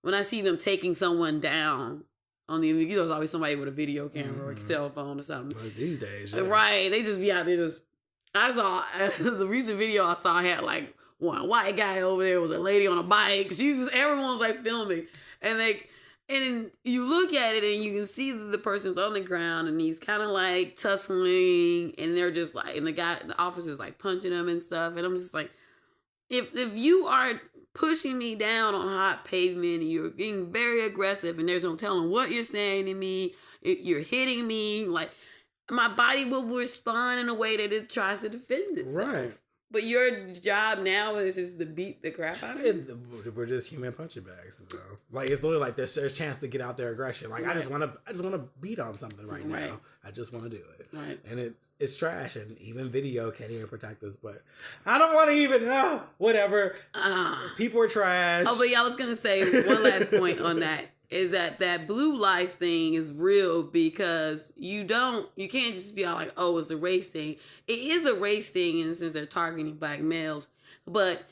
when I see them taking someone down on there's always somebody with a video camera or a cell phone or something. Like these days, right? They just be out there I saw the recent video I saw had like one white guy over there, was a lady on a bike. Everyone was like filming, and And you look at it and you can see that the person's on the ground and he's kind of like tussling and they're just like, and the officer's like punching him and stuff. And I'm just like, if you are pushing me down on hot pavement and you're being very aggressive and there's no telling what you're saying to me, you're hitting me, like my body will respond in a way that it tries to defend itself. Right. But your job now is just to beat the crap out of it. We're just human punching bags, though. Like it's literally like there's a chance to get out their aggression. Like I just want to beat on something right now. I just want to do it. Right. And it's trash, and even video can't even protect us. But I don't want to even know. Whatever. People are trash. Oh, but yeah, I was gonna say one last point on that is that blue life thing is real because you can't just be all like, oh, it's a race thing. It is a race thing in the sense they're targeting black males. But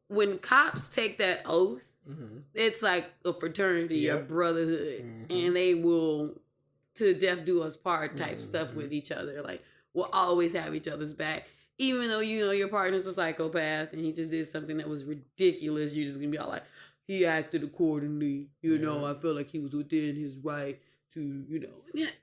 when cops take that oath, it's like a fraternity, a brotherhood, and they will to death do us part type stuff with each other. Like we'll always have each other's back. Even though you know your partner's a psychopath and he just did something that was ridiculous, you're just gonna be all like, he acted accordingly, I feel like he was within his right to, it's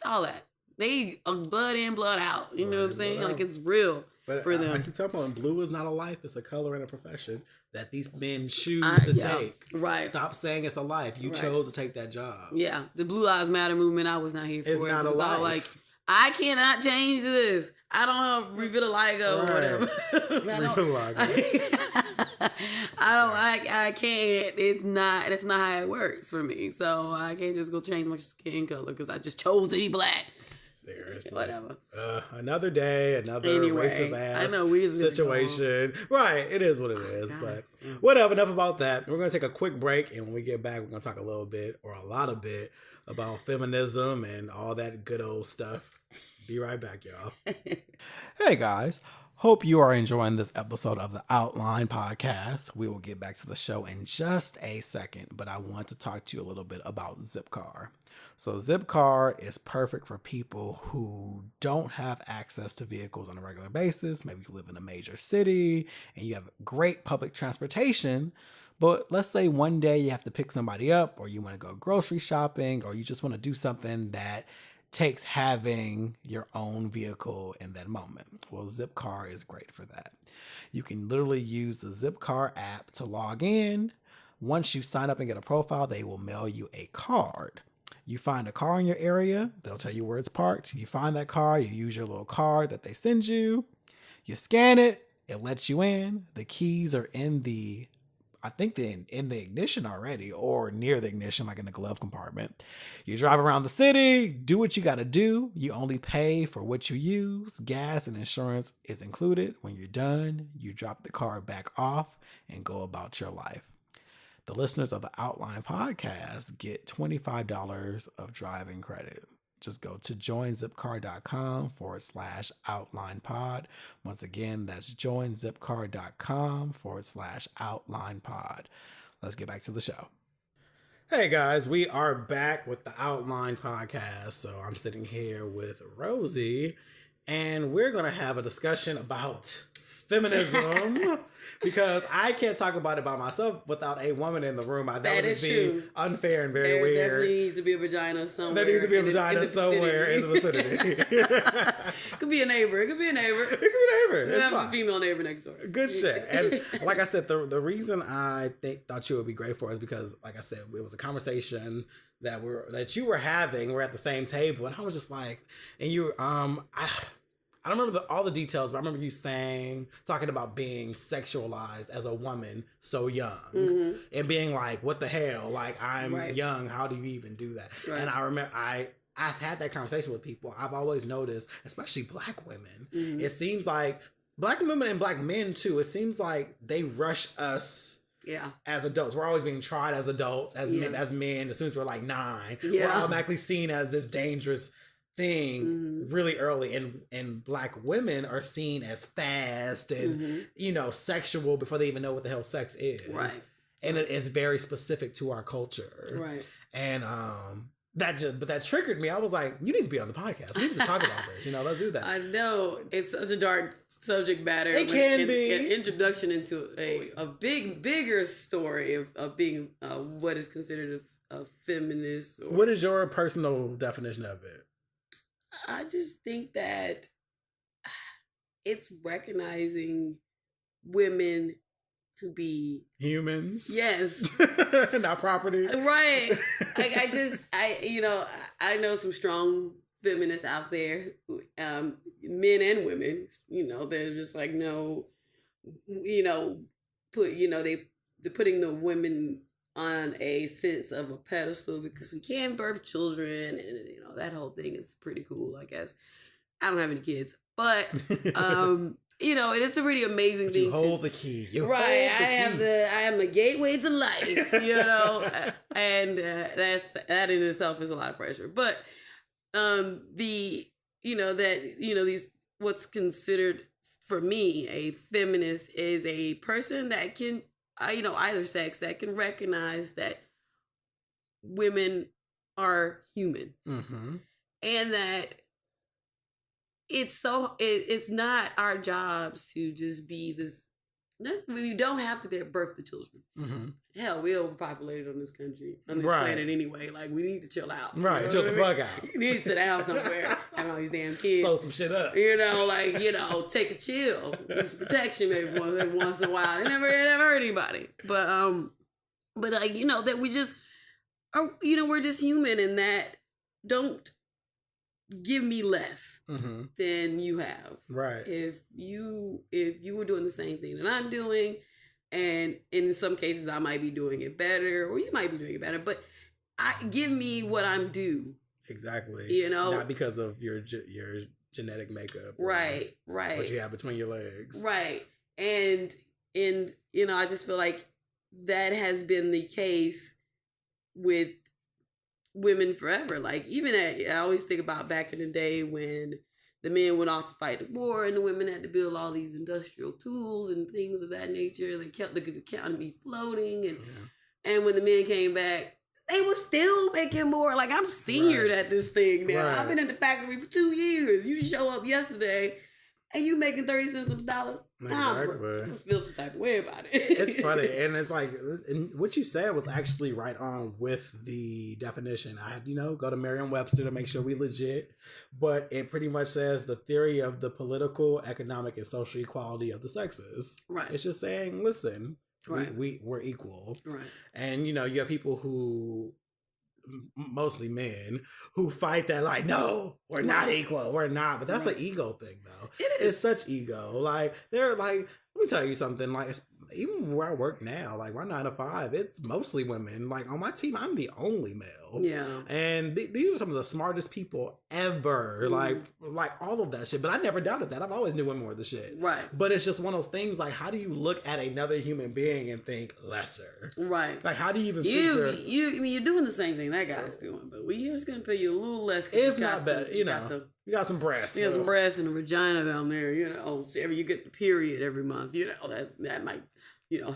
all that. They blood in, blood out. You know what I'm saying? Like it's real for them. I keep telling them, blue is not a life; it's a color and a profession that these men choose to take. Right. Stop saying it's a life. You chose to take that job. Yeah, the Blue Lives Matter movement. I was not here for. It's not a life. Like I cannot change this. I don't have revitiligo or whatever. I can't. That's not how it works for me. So I can't just go change my skin color because I just chose to be black. Seriously. Whatever. Another day, another racist ass situation. Right. It is what it is. But whatever. Enough about that. We're going to take a quick break. And when we get back, we're going to talk a little bit or a lot of bit about feminism and all that good old stuff. Be right back, y'all. Hey, guys. Hope you are enjoying this episode of the Outline Podcast. We will get back to the show in just a second, but I want to talk to you a little bit about Zipcar. So Zipcar is perfect for people who don't have access to vehicles on a regular basis. Maybe you live in a major city and you have great public transportation, but let's say one day you have to pick somebody up or you want to go grocery shopping or you just want to do something that takes having your own vehicle in that moment. Well, Zipcar is great for that. You can literally use the Zipcar app to log in. Once you sign up and get a profile, they will mail you a card. You find a car in your area, they'll tell you where it's parked. You find that car, you use your little card that they send you. You scan it, it lets you in. The keys are in the ignition already or near the ignition, like in the glove compartment. You drive around the city, do what you got to do. You only pay for what you use. Gas and insurance is included. When you're done, you drop the car back off and go about your life. The listeners of the Outline Podcast get $25 of driving credit. Just go to joinzipcar.com/outlinepod. Once again, that's joinzipcar.com/outlinepod. Let's get back to the show. Hey guys, we are back with the Outline Podcast. So I'm sitting here with Rosie, and we're going to have a discussion about feminism because I can't talk about it by myself without a woman in the room. That would just be unfair and very weird. There definitely needs to be a vagina somewhere. There needs to be a vagina somewhere in the vicinity. Could be a neighbor. It could be a neighbor. It could be a neighbor. It's fine. A female neighbor next door. Good shit. And like I said, the reason I thought you would be great for is because, like I said, it was a conversation that you were having. We're at the same table, and I was just like, and you, I don't remember all the details, but I remember you talking about being sexualized as a woman so young and being like, what the hell? Like, I'm young. How do you even do that? Right. And I remember I've had that conversation with people. I've always noticed, especially black women, it seems like black women and black men too, it seems like they rush us as adults. We're always being tried as adults, as men, as soon as we're like 9. We're automatically seen as this dangerous thing really early, and black women are seen as fast and sexual before they even know what the hell sex is, and it is very specific to our culture, and that triggered me. I was like, you need to be on the podcast. We need to talk about this. Let's do that. I know it's such a dark subject matter. It can be an introduction into a bigger story of being what is considered a feminist. What is your personal definition of it? I just think that it's recognizing women to be humans. Yes. Not property. Right. I know some strong feminists out there, men and women, they're just like, no, they're putting the women on a sense of a pedestal because we can't birth children, and that whole thing is pretty cool, I guess. I don't have any kids, but it's a pretty amazing thing. You hold the key. I am the gateway to life, and that in itself is a lot of pressure. But these what's considered for me a feminist is a person that can either sex that can recognize that women are human, mm-hmm. and that it's not our jobs to just be this. We don't have to be at birth to children. Mm-hmm. Hell, we're overpopulated on this country, on this planet anyway. Like, we need to chill out. Right, chill the fuck out. You need to sit down somewhere. Have all these damn kids. Sew some shit up. Take a chill. Use protection maybe once in a while. It never hurt anybody. But that we just are, we're just human, and that don't give me less mm-hmm. than you have. Right. If you were doing the same thing that I'm doing, and in some cases I might be doing it better, or you might be doing it better, but give me what I'm due. Exactly. Not because of your genetic makeup. Right. What you have between your legs. Right. And I just feel like that has been the case with women forever. Like, even I always think about back in the day when the men went off to fight the war and the women had to build all these industrial tools and things of that nature. They kept the economy floating, and when the men came back, they were still making more. Like, I'm senior at this thing now. Right. I've been in the factory for 2 years. You show up yesterday and you making 30 cents on the dollar. Exactly. I just feel some type of way about it. It's funny, and it's like, and what you said was actually right on with the definition. I had go to Merriam-Webster to make sure we legit, but it pretty much says the theory of the political, economic, and social equality of the sexes. Right. It's just saying, listen, right. we're equal. Right. And you have people who, mostly men, who fight that, like, no, we're not equal, we're not. But that's an ego thing, though. It is. It's such ego. Like, they're like, let me tell you something. Like, even where I work now, like my 9 to 5, it's mostly women. Like, on my team, I'm the only male. Yeah. And these are some of the smartest people ever. Mm. Like all of that shit. But I never doubted that. I've always knew women were the shit. Right. But it's just one of those things. Like, how do you look at another human being and think lesser? Right. Like, how do you even picture? You're doing the same thing that guy's doing, but we're just gonna pay you a little less. If not better, you got some breasts. You got some breasts and a vagina down there. So you get the period every month. That might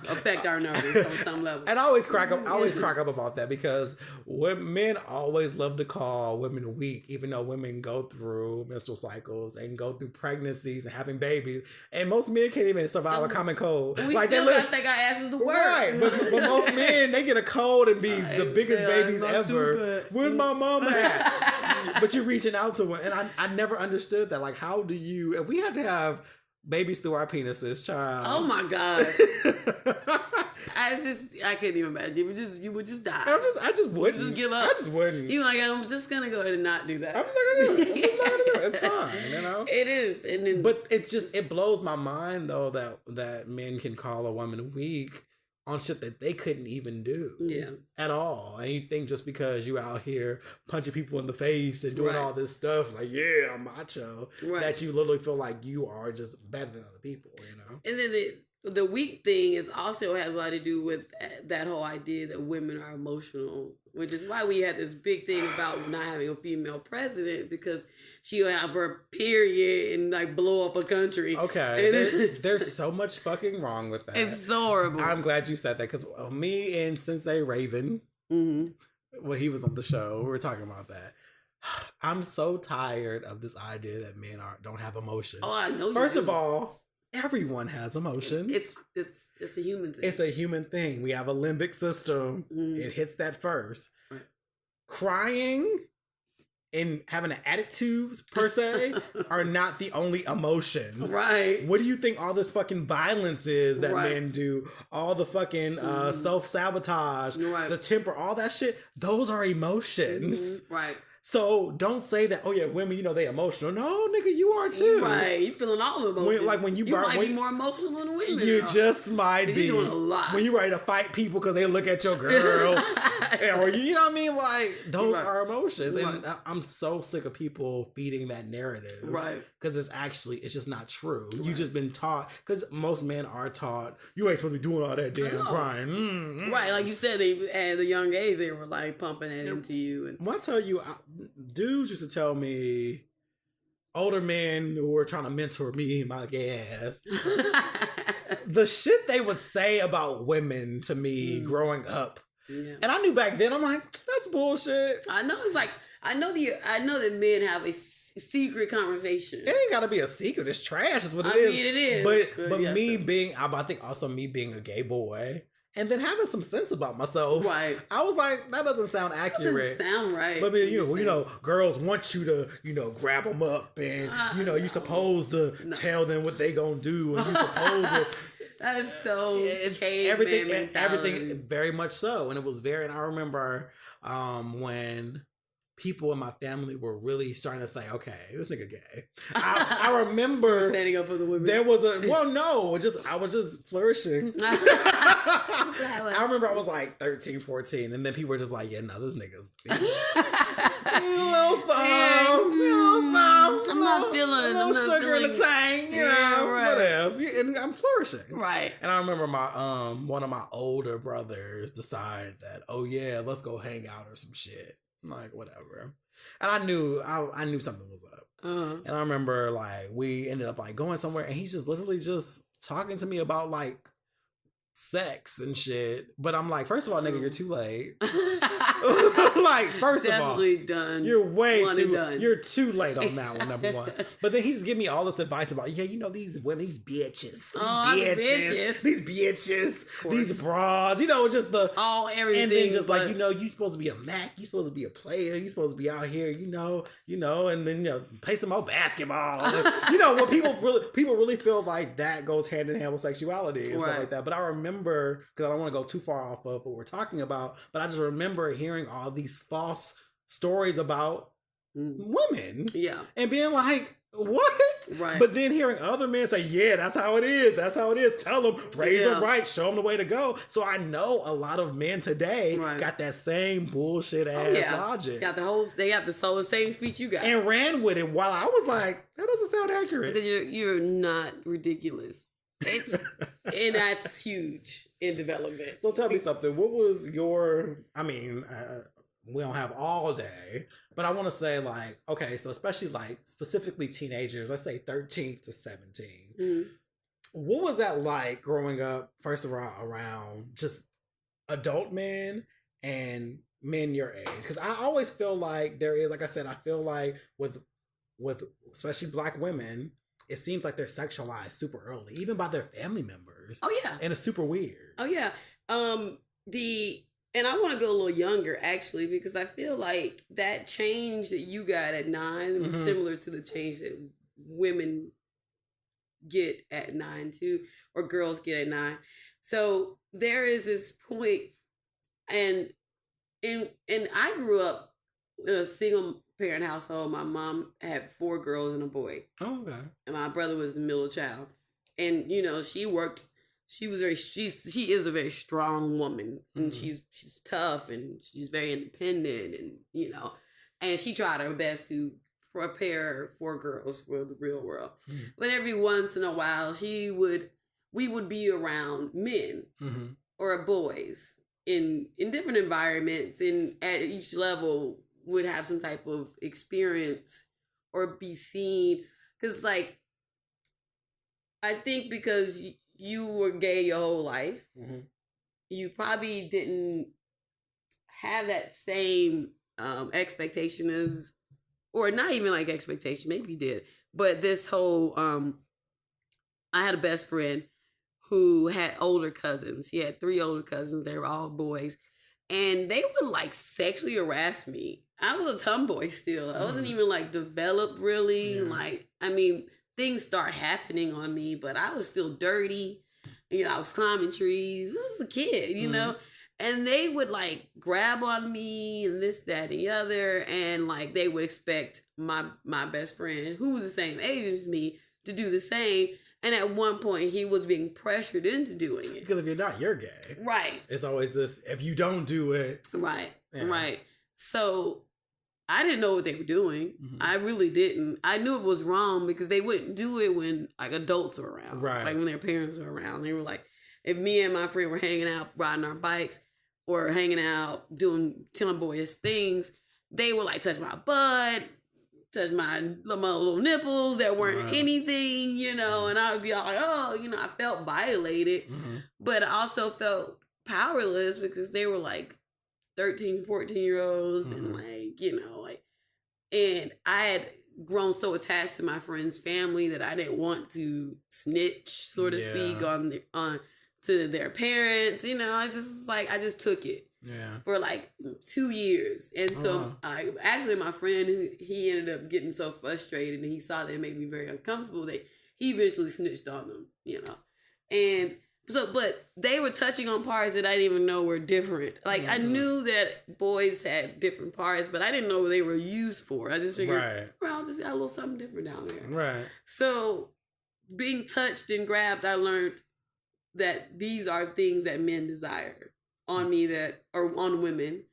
affect our numbers on some level. And I always crack up about that, because men always love to call women weak, even though women go through menstrual cycles and go through pregnancies and having babies, and most men can't even survive a common cold. We still gotta take our asses to work. Right, but most men, they get a cold and be the biggest babies ever. Where's my mom at? But you're reaching out to one, and I never understood that. Like, how do you? If we had to have babies through our penises, child. Oh my God. I couldn't even imagine. You would just die. I just wouldn't. Just give up. I just wouldn't. You I'm just gonna go ahead and not do that. I'm just not gonna do it. It's fine, It is. And then, but it blows my mind though that men can call a woman weak on shit that they couldn't even do. Yeah. At all. And you think just because you out here punching people in the face and doing all this stuff, like, yeah, I'm macho, that you literally feel like you are just better than other people, And then the weak thing also has a lot to do with that whole idea that women are emotional, which is why we had this big thing about not having a female president, because she'll have her period and like blow up a country. Okay. There's so much fucking wrong with that. It's so horrible. I'm glad you said that, because me and Sensei Raven, mm-hmm. when he was on the show. We were talking about that. I'm so tired of this idea that men don't have emotions. Oh, I know. First of all, everyone has emotions. It's a human thing. It's a human thing. We have a limbic system. Mm. It hits that first. Right. Crying and having an attitude per se are not the only emotions. Right. What do you think all this fucking violence is that Right. men do? All the fucking self-sabotage, Right. the temper, all that shit. Those are emotions. Mm-hmm. Right. So don't say that, oh yeah, women, they emotional. No, nigga, you are too. Right. You feeling all the emotions. When you might be more emotional than women. you just might be. You're doing a lot. When you ready to fight people because they look at your girl. Or you know what I mean? Like, those Right. are emotions. Right. And I'm so sick of people feeding that narrative. Right. Because it's just not true. Right. You just been taught, because most men are taught, you ain't supposed to be doing all that damn crying. Right, like you said, they at a young age they were like pumping it into you. And When I tell you, dudes used to tell me, older men who were trying to mentor me, my gay ass, the shit they would say about women to me growing up. yeah. And I knew back then, I'm like, that's bullshit. I know it's like I know that men have a secret conversation. It ain't gotta be a secret. It's trash. Is what it I is. mean, it is. But yes, me sir. being, I think also me being a gay boy, and then having some sense about myself. Right. I was like, that doesn't sound accurate. Doesn't sound right. But girls want you to, grab them up, and you're supposed to tell them what they gonna do, and you're supposed to. That is so Everything very much so, and it was very. And I remember when people in my family were really starting to say, "Okay, this nigga gay." I remember standing up for the women. there was I was just flourishing. I remember I was like 13, 14, and then people were just like, "Yeah, no, this nigga's a little something, I'm not feeling. a little sugar in the tank, right. whatever." And I'm flourishing, Right. And I remember my one of my older brothers decided that, oh yeah, let's go hang out or some shit. I'm like, whatever. And I knew something was up. And I remember like we ended up like going somewhere, and he's just literally just talking to me about like sex and shit. But I'm like, first of all, nigga, you're too late. Like, first Definitely of all, done. you're way One too and done. you're too late on that one, number one. But then he's giving me all this advice about, these women, these bitches, these bitches, these broads, just the everything. and then just like, you supposed to be a Mac, you supposed to be a player, you supposed to be out here, and then play some more basketball. What people really feel like that goes hand in hand with sexuality and stuff like that. But I remember, because I don't want to go too far off of what we're talking about, but I just remember hearing all these false stories about women. Yeah. And being like, what? Right. But then hearing other men say, yeah, that's how it is. That's how it is. Tell them, raise them right, show them the way to go. So I know a lot of men today got that same bullshit ass logic. They got the same speech you got. And ran with it while I was like, that doesn't sound accurate. Because you're not ridiculous. And that's huge in development. So tell me something. What was your, we don't have all day, but I want to say like, okay, so especially like specifically teenagers, let's say 13 to 17. Mm-hmm. What was that like growing up, first of all, around just adult men and men your age? Because I always feel like there is, like I said, I feel like with especially Black women, it seems like they're sexualized super early, even by their family members. Oh yeah. And it's super weird. Oh yeah. And I want to go a little younger, actually, because I feel like that change that you got at 9 was similar to the change that women get at 9 too, or girls get at 9. So there is this point, and I grew up in a single parent household. My mom had 4 girls and a boy. Oh, okay. And my brother was the middle child. And she worked. She is a very strong woman, and she's tough, and she's very independent, and and she tried her best to prepare 4 girls for the real world. But every once in a while, we would be around men or boys in different environments, and at each level would have some type of experience or be seen. Because I think because you were gay your whole life, you probably didn't have that same expectation as, or not even like expectation, maybe you did, but this whole, I had a best friend who had older cousins. He had 3 older cousins. They were all boys. And they would like sexually harass me. I was a tomboy still. I wasn't even like developed really. Yeah. Like, I mean, things start happening on me, but I was still dirty. You know, I was climbing trees. I was a kid, you know? And they would like grab on me and this, that, and the other. And like they would expect my best friend, who was the same age as me, to do the same. And at one point, he was being pressured into doing it. Because if you're not, you're gay. Right. It's always this, if you don't do it. Right. Yeah. Right. So I didn't know what they were doing. I really didn't. I knew it was wrong because they wouldn't do it when like adults were around. Right. Like when their parents were around. They were like, if me and my friend were hanging out, riding our bikes, or hanging out, doing tomboyish things, they would like touch my butt, touch my little nipples that weren't anything, you know, and I would be all like, oh, you know, I felt violated, but I also felt powerless because they were like 13, 14-year-olds and like, you know, like, and I had grown so attached to my friend's family that I didn't want to snitch, so to speak, on to their parents, you know. I just took it. For like 2 years. And so actually my friend, he ended up getting so frustrated and he saw that it made me very uncomfortable that he eventually snitched on them, you know. And so, but they were touching on parts that I didn't even know were different. Like I knew that boys had different parts, but I didn't know what they were used for. I just figured, well, I'll just got a little something different down there. Right. So being touched and grabbed, I learned that these are things that men desire on me, that or on women,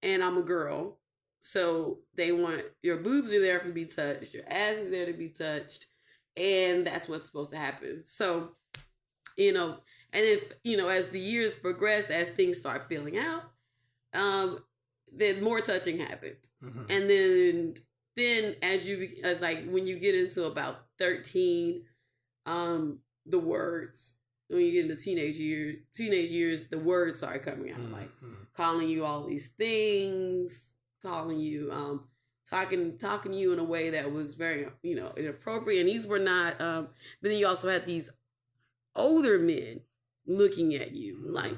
and I'm a girl, so they want your boobs are there to be touched, your ass is there to be touched, and that's what's supposed to happen. So, you know, and if you know, as the years progress, as things start filling out, then more touching happened, and then as like when you get into about 13, the words. When you get into teenage years, the words start coming out, like calling you all these things, calling you, talking to you in a way that was very, you know, inappropriate. And these were not. But then you also had these older men looking at you, like.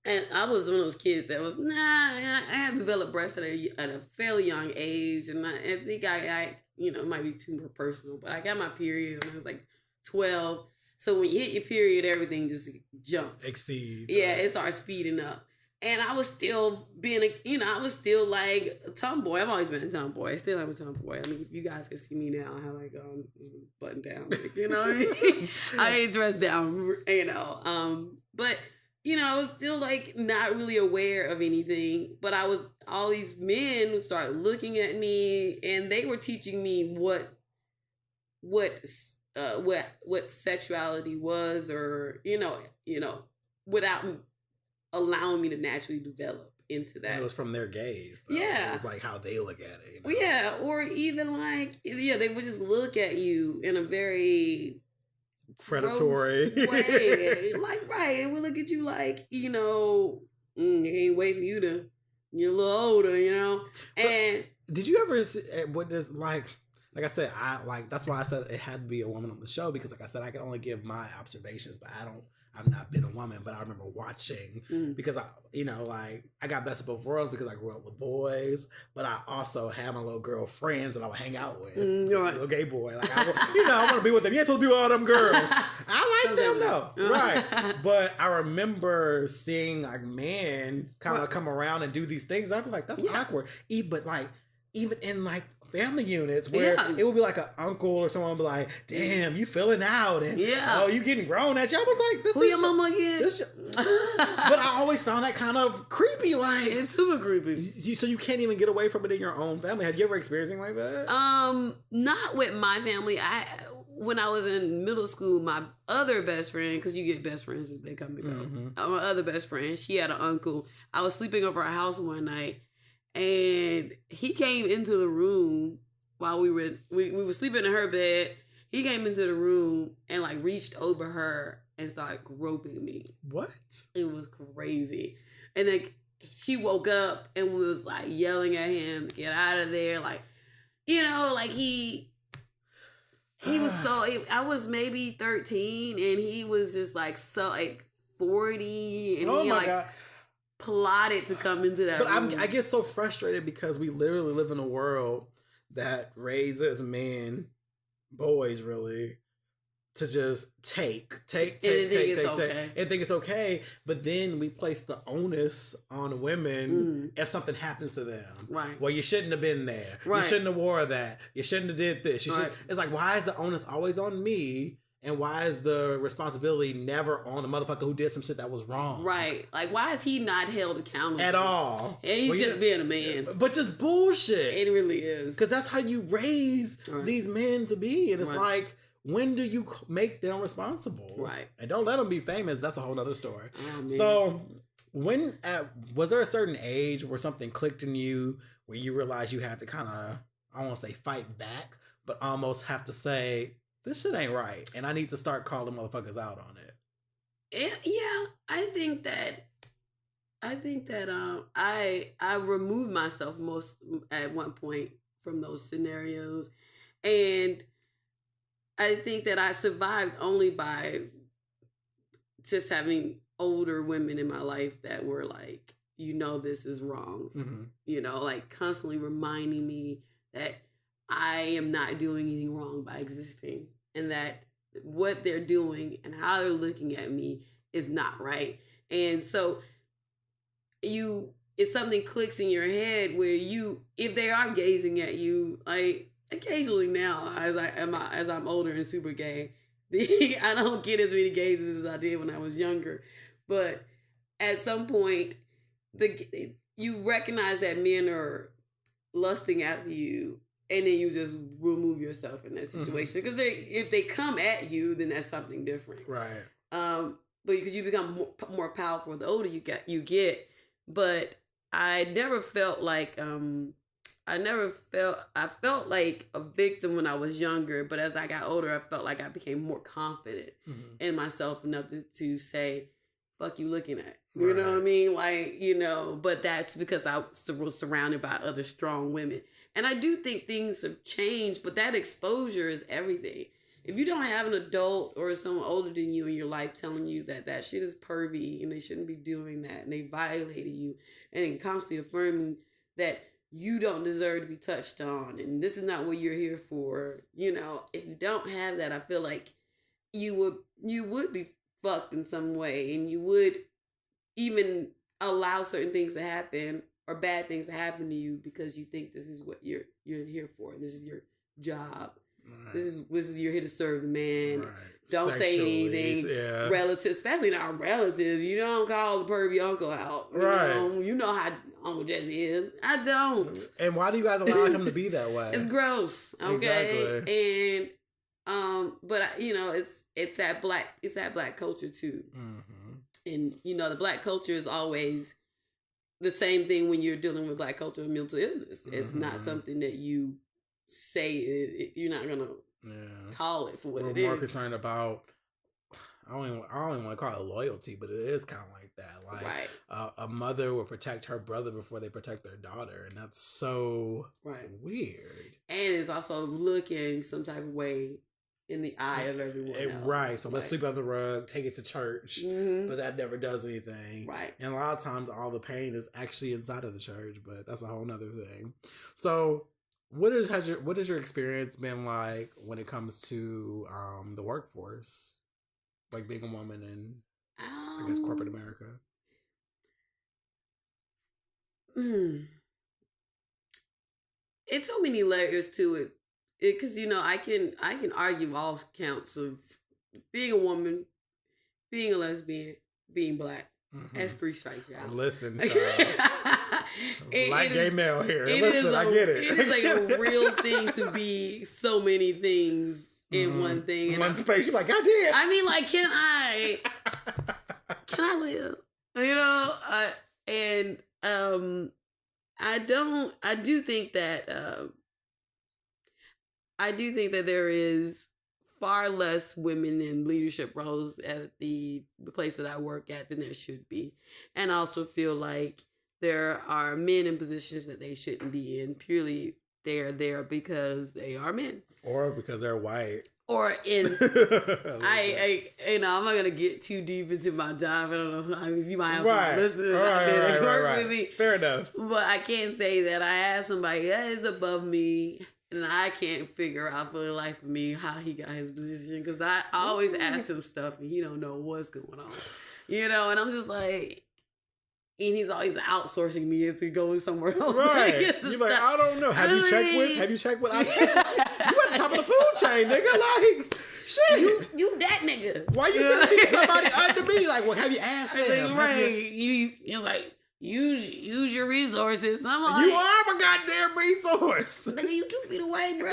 And I was one of those kids that was I had developed breasts at a fairly young age, and I think I you know, it might be too more personal, but I got my period when I was like 12. So when you hit your period, everything just jumps. Exceeds. Yeah, it starts speeding up. And I was still being, I was still like a tomboy. I've always been a tomboy. I still am a tomboy. I mean, if you guys can see me now, I have like button down, like, you know what I mean? I ain't dressed down, you know. But, you know, I was still like not really aware of anything. But all these men would start looking at me and they were teaching me what sexuality was, or you know, without allowing me to naturally develop into that. And it was from their gaze. Though. Yeah, it was like how they look at it. You know? Well, yeah, or even like they would just look at you in a very predatory way, like right, and we look at you like you know, it ain't wait for you to you're a little older, you know. And did you ever witness like I said, that's why I said it had to be a woman on the show, because like I said, I can only give my observations, but I've not been a woman, but I remember watching because I got best of both worlds because I grew up with boys, but I also had my little girl friends that I would hang out with, little gay boy. Like I want to be with them. You're supposed to be with all them girls. I like them though, right? But I remember seeing like men kind of come around and do these things. I'd be like, that's awkward. But like even in like family units where it would be like an uncle or someone would be like, damn, you filling out and oh, you getting grown at you. I was like, this who is your mama again? But I always found that kind of creepy. Like it's super creepy. So you can't even get away from it in your own family. Have you ever experienced anything like that? Not with my family. When I was in middle school, my other best friend, because you get best friends as they come and go. My other best friend, she had an uncle. I was sleeping over her house one night. And he came into the room while we were sleeping in her bed. He came into the room and like reached over her and started groping me. What? It was crazy. And like she woke up and was like yelling at him to get out of there. Like, you know, like he was so, I was maybe 13 and he was just like so like 40 and he like God. plotted to come into that But room. I get so frustrated because we literally live in a world that raises men, boys really, to just take, and think it's okay. But then we place the onus on women if something happens to them. Right. Well, you shouldn't have been there. Right. You shouldn't have wore that. You shouldn't have did this. Right. It's like, why is the onus always on me? And why is the responsibility never on the motherfucker who did some shit that was wrong? Right. Like, why is he not held accountable? At all. And he's just being a man. But just bullshit. It really is. Because that's how you raise these men to be. And it's like, when do you make them responsible? Right. And don't let them be famous. That's a whole other story. Oh, man. So, was there a certain age where something clicked in you where you realized you had to kind of, I don't want to say fight back, but almost have to say, this shit ain't right, and I need to start calling motherfuckers out on it? I think that I removed myself most at one point from those scenarios, and I think that I survived only by just having older women in my life that were like, you know, this is wrong. Mm-hmm. You know, like constantly reminding me that I am not doing anything wrong by existing, and that what they're doing and how they're looking at me is not right. And so if something clicks in your head where if they are gazing at you, like occasionally now as I'm older and super gay, I don't get as many gazes as I did when I was younger. But at some point, you recognize that men are lusting after you, and then you just remove yourself in that situation. Because if they come at you, then that's something different. Right. But because you become more powerful the older you get. But I never felt like I felt like a victim when I was younger, but as I got older, I felt like I became more confident in myself enough to say, fuck you looking at. You know what I mean? Like, you know, but that's because I was surrounded by other strong women. And I do think things have changed, but that exposure is everything. If you don't have an adult or someone older than you in your life telling you that shit is pervy and they shouldn't be doing that and they violated you, and constantly affirming that you don't deserve to be touched on and this is not what you're here for, you know, if you don't have that, I feel like you would be fucked in some way, and you would even allow certain things to happen or bad things to happen to you because you think this is what you're here for. This is your job. Right. This is you're here to serve the man. Right. Don't say anything. Yeah. Relatives, especially not relatives. You don't call the pervy uncle out. You know how Uncle Jesse is. I don't. And why do you guys allow him to be that way? It's gross. Okay. Exactly. And but you know, it's that black culture too. Mm-hmm. And you know, the black culture is always the same thing when you're dealing with black culture and mental illness. It's not something that you say. You're not gonna call it for what it is. We're more concerned about. I don't even want to call it loyalty, but it is kind of like that. Like a mother will protect her brother before they protect their daughter, and that's so weird. And it's also looking some type of way in the eye of everyone else. Right. So let's sweep under the rug, take it to church, but that never does anything. Right. And a lot of times all the pain is actually inside of the church, but that's a whole nother thing. So what has your experience been like when it comes to the workforce? Like being a woman in, I guess, corporate America? It's so many layers to it. Because, you know, I can argue all counts of being a woman, being a lesbian, being black. That's 3 strikes, y'all. Listen, like gay male here. Listen, I get it. It is like a real thing to be so many things in one thing. In one space. You're like, God damn. I mean, like, can I live? You know? I do think that there is far less women in leadership roles at the place that I work at than there should be. And I also feel like there are men in positions that they shouldn't be in. Purely they're there because they are men. Or because they're white. Or in, I'm not gonna get too deep into my job. I don't know. I mean, you might have some listeners out there that work with me. Fair enough. But I can't say that I have somebody that is above me, and I can't figure out for the life of me how he got his position. Because I always ask him stuff, and he don't know what's going on. And I'm just like. And he's always outsourcing me to go somewhere else. Right. You're like, I don't know. Have you checked with I checked? You at the top of the food chain, nigga. Like, shit. You that nigga. Why you sending somebody under me? Like, well, have you asked them? Right. You're like, use your resources. And I'm like, you are my goddamn resource. Nigga, you 2 feet away, bro.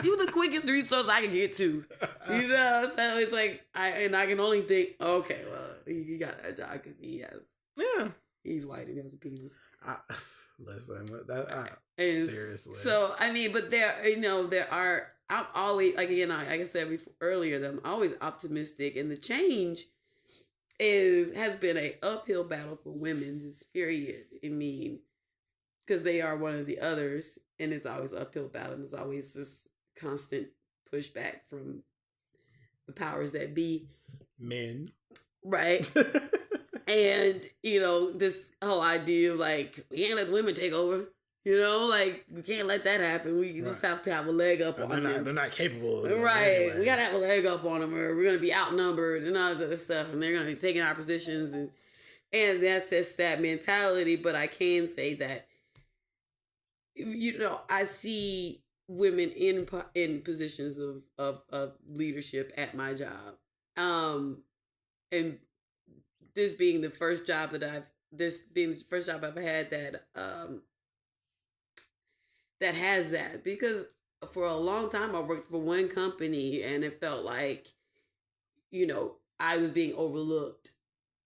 You the quickest resource I can get to. So it's like, I can only think, okay, well, he got that job because he has. Yeah, he's white and he has a penis. Listen, seriously. So I mean, but there are. I'm always like I said before earlier that I'm always optimistic, and the change has been a uphill battle for women. Just period. I mean, because they are one of the others, and it's always an uphill battle. And it's always this constant pushback from the powers that be, men, right? And, this whole idea of like, we can't let women take over. Like, we can't let that happen. We just have to have a leg up on them. They're not capable of it. Right. Anyway. We got to have a leg up on them or we're going to be outnumbered and all this other stuff. And they're going to be taking our positions. And that's just that mentality. But I can say that, I see women in positions of leadership at my job. And this being the first job I've had that has that, because for a long time I worked for one company and it felt like, I was being overlooked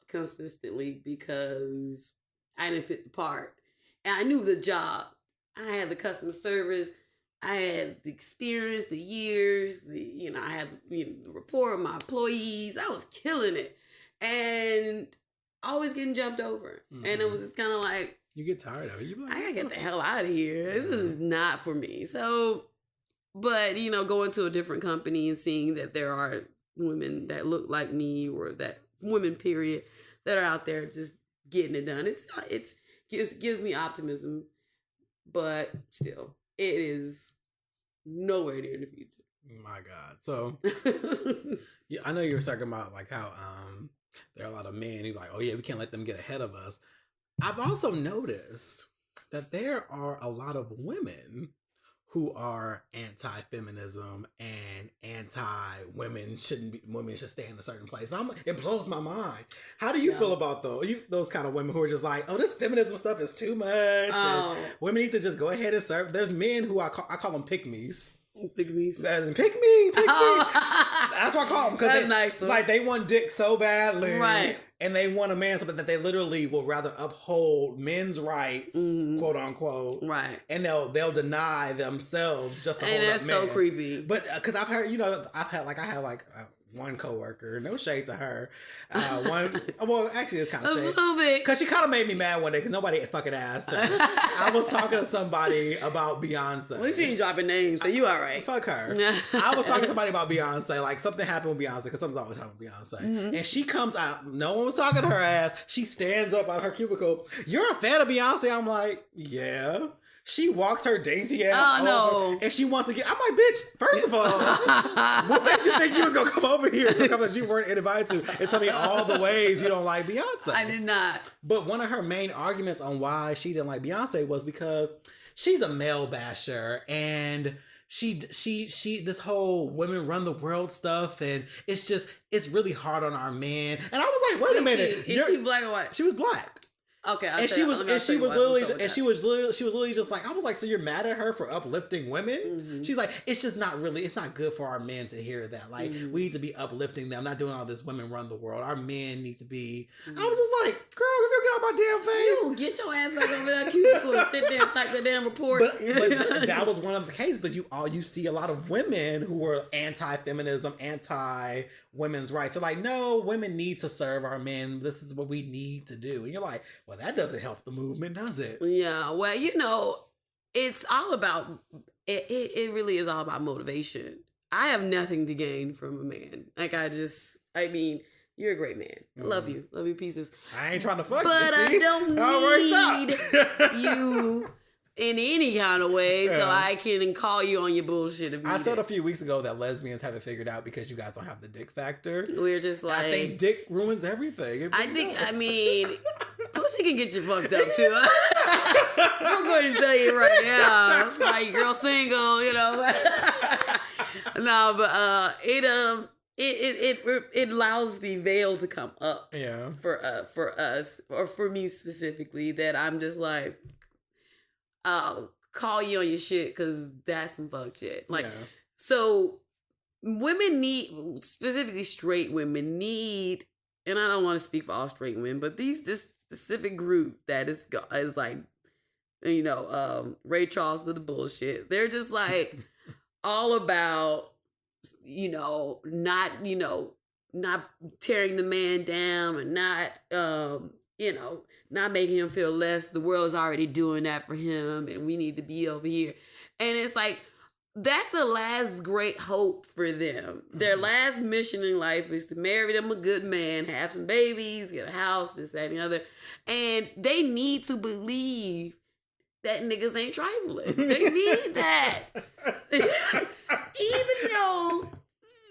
consistently because I didn't fit the part. And I knew the job. I had the customer service. I had the experience, the years, I had the rapport of my employees. I was killing it. And always getting jumped over. Mm-hmm. And it was just kind of like... You get tired of it. You're like, I gotta get the hell out of here. This is not for me. So, but, going to a different company and seeing that there are women that look like me or that women, period, that are out there just getting it done. It gives me optimism, but still, it is nowhere near the future. My God. So, yeah, I know you were talking about like how... there are a lot of men who like, oh yeah, we can't let them get ahead of us. I've also noticed that there are a lot of women who are anti-feminism and anti-women women should stay in a certain place. It blows my mind. How do you feel about those kind of women who are just like, oh, this feminism stuff is too much. And women need to just go ahead and serve. There's men who I call them pick-me's. Pick-me's. As in pick me. That's what I call them. That's nice. Like they want dick so badly. Right. And they want a man something that they literally will rather uphold men's rights, quote unquote. Right. And they'll deny themselves just to hold up men. And that's so creepy. But because I've heard, I had one coworker, no shade to her. Well, actually, it's kind of shade. A little bit. Because she kind of made me mad one day because nobody fucking asked her. I was talking to somebody about Beyonce. Well, you dropping names, so you all right. Fuck her. I was talking to somebody about Beyonce, like something happened with Beyonce, because something's always happening with Beyonce. Mm-hmm. And she comes out, no one was talking to her ass. She stands up out of her cubicle. You're a fan of Beyonce? I'm like, yeah. She walks her dainty ass over, and she wants to get. I'm like, bitch. First of all, what made you think you was gonna come over here to come that you weren't invited to and tell me all the ways you don't like Beyonce? I did not. But one of her main arguments on why she didn't like Beyonce was because she's a male basher, and she this whole women run the world stuff, and it's really hard on our men. And I was like, wait a minute, is she black or white? She was black. Okay, and she was literally just like, I was like, so you're mad at her for uplifting women? Mm-hmm. She's like, it's not good for our men to hear that. Like, we need to be uplifting them, not doing all this women run the world. Our men need to be. I was just like, girl, if you get out my damn face, you get your ass back over that cubicle and sit there and type the damn report. But that was one of the cases. But you see a lot of women who were anti-feminism, anti-women's rights. So like, no, women need to serve our men. This is what we need to do. And you're like, Well, that doesn't help the movement, does it? Yeah, well, it's all about it really is all about motivation. I have nothing to gain from a man. Like I mean, you're a great man. I love you. Love you pieces. I ain't trying to fuck But you. See? I don't need you in any kind of way so I can call you on your bullshit. I said a few weeks ago that lesbians haven't figured out because you guys don't have the dick factor. We're just like, I think dick ruins everything. I mean, pussy can get you fucked up too. I'm going to tell you right now. That's why your girl single, No, but it allows the veil to come up. Yeah. For us, or for me specifically, that I'm just like, I'll call you on your shit because that's some fuck shit. Like, so women need, specifically straight women need, and I don't want to speak for all straight women, but this specific group that is like, Ray Charles did the bullshit. They're just like all about, not tearing the man down and not making him feel less. The world's already doing that for him and we need to be over here. And it's like, that's the last great hope for them. Their last mission in life is to marry them a good man, have some babies, get a house, this, that, and the other. And they need to believe that niggas ain't trifling. They need that. Even though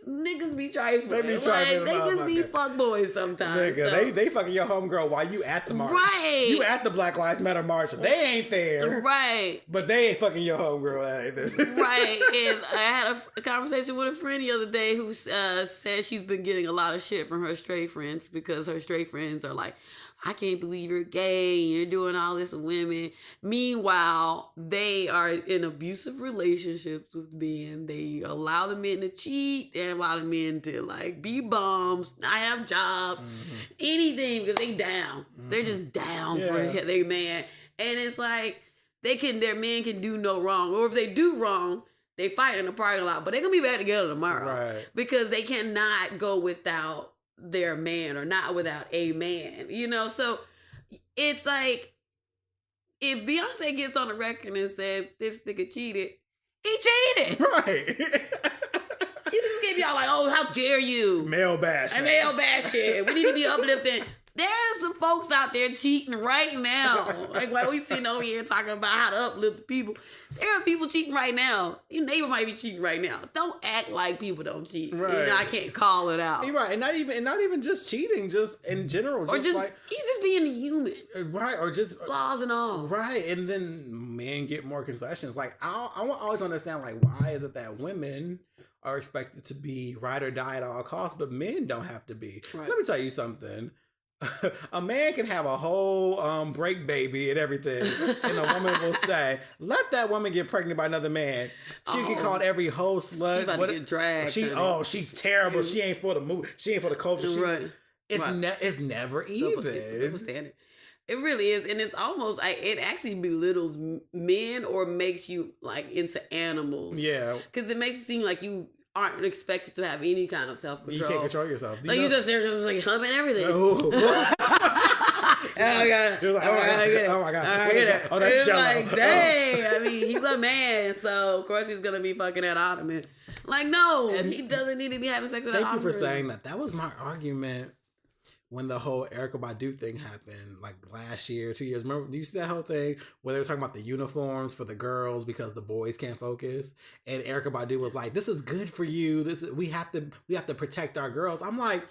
niggas be trifling. They be trifling. They just be fuckboys sometimes. Nigga, so. they fucking your homegirl while you at the march. Right. You at the Black Lives Matter march. They ain't there. Right. But they ain't fucking your homegirl either. Right. And I had a conversation with a friend the other day who said she's been getting a lot of shit from her straight friends because her straight friends are like, I can't believe you're gay and you're doing all this with women. Meanwhile, they are in abusive relationships with men. They allow the men to cheat. They allow the men to like be bums, not have jobs, anything because they down. They're just down for their man. And it's like their men can do no wrong. Or if they do wrong, they fight in the parking lot. But they're gonna be back together tomorrow. Right. Because they cannot go without their man or not without a man, so it's like if Beyonce gets on the record and says this nigga cheated, he cheated. Right. You just give y'all like, oh, how dare you? Male bashing. Male bashing. We need to be uplifting. There's some folks out there cheating right now. Like while we sitting over here talking about how to uplift the people, there are people cheating right now. Your neighbor might be cheating right now. Don't act like people don't cheat. Right. I can't call it out. You're right, and not even just cheating, just in general, Or just like he's just being a human. Right, or just Flaws and all. Right, and then men get more concessions. Like I always understand, like why is it that women are expected to be ride or die at all costs, but men don't have to be. Right. Let me tell you something. A man can have a whole break baby and everything, and a woman will stay. Let that woman get pregnant by another man. She get called every hoe slut. She about to get dragged. She's terrible. She ain't for the move. She ain't for the culture. Right. It's never even. It's a double standard. It really is, and it's almost like it actually belittles men or makes you like into animals. Yeah, because it makes it seem like you aren't expected to have any kind of self-control. You can't control yourself. Like you they're just like humping everything. Oh my god! Oh my god! Oh, that's Jello. Like, dang. I mean, he's a man, so of course he's gonna be fucking that ottoman. Like, no, and he doesn't need to be having sex with that ottoman. Thank you for saying that. That was my argument when the whole Erykah Badu thing happened, like last year, 2 years. Remember, do you see that whole thing where they were talking about the uniforms for the girls because the boys can't focus? And Erykah Badu was like, "This is good for you. We have to protect our girls." I'm like,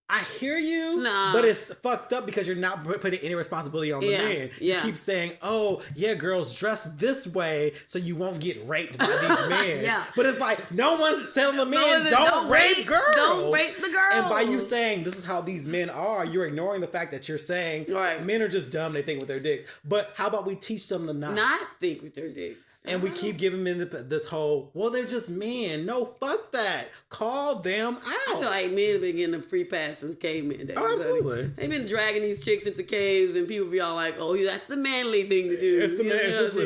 I hear you, but it's fucked up because you're not putting any responsibility on the men. You keep saying, "Oh, yeah, girls dress this way so you won't get raped by these men." But it's like no one's telling the men don't rape girls. Don't rape the girls. And by you saying this is how these men are, you're ignoring the fact that you're saying men are just dumb. They think with their dicks. But how about we teach them to not think with their dicks? And we keep giving them this whole, well, they're just men. No, fuck that. Call them out. I feel like men have been getting a free pass since caveman days. Oh, absolutely. They've been dragging these chicks into caves and people be all like, oh, that's the manly thing to do. It's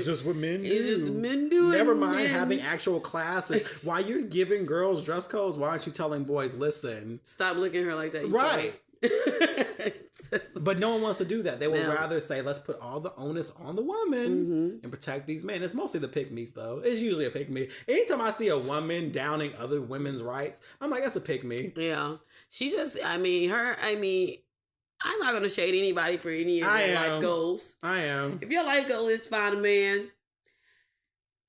just what men do. It's just men do it. Never mind having actual classes. While you're giving girls dress codes, why aren't you telling boys, listen. Stop looking at her like that. Right. But no one wants to do that. They would No. rather say, let's put all the onus on the woman and protect these men. It's mostly the pick-me's, though. It's usually a pick-me. Anytime I see a woman downing other women's rights, I'm like, that's a pick-me. Yeah. She just, I'm not going to shade anybody for any of their life goals. I am. If your life goal is to find a man,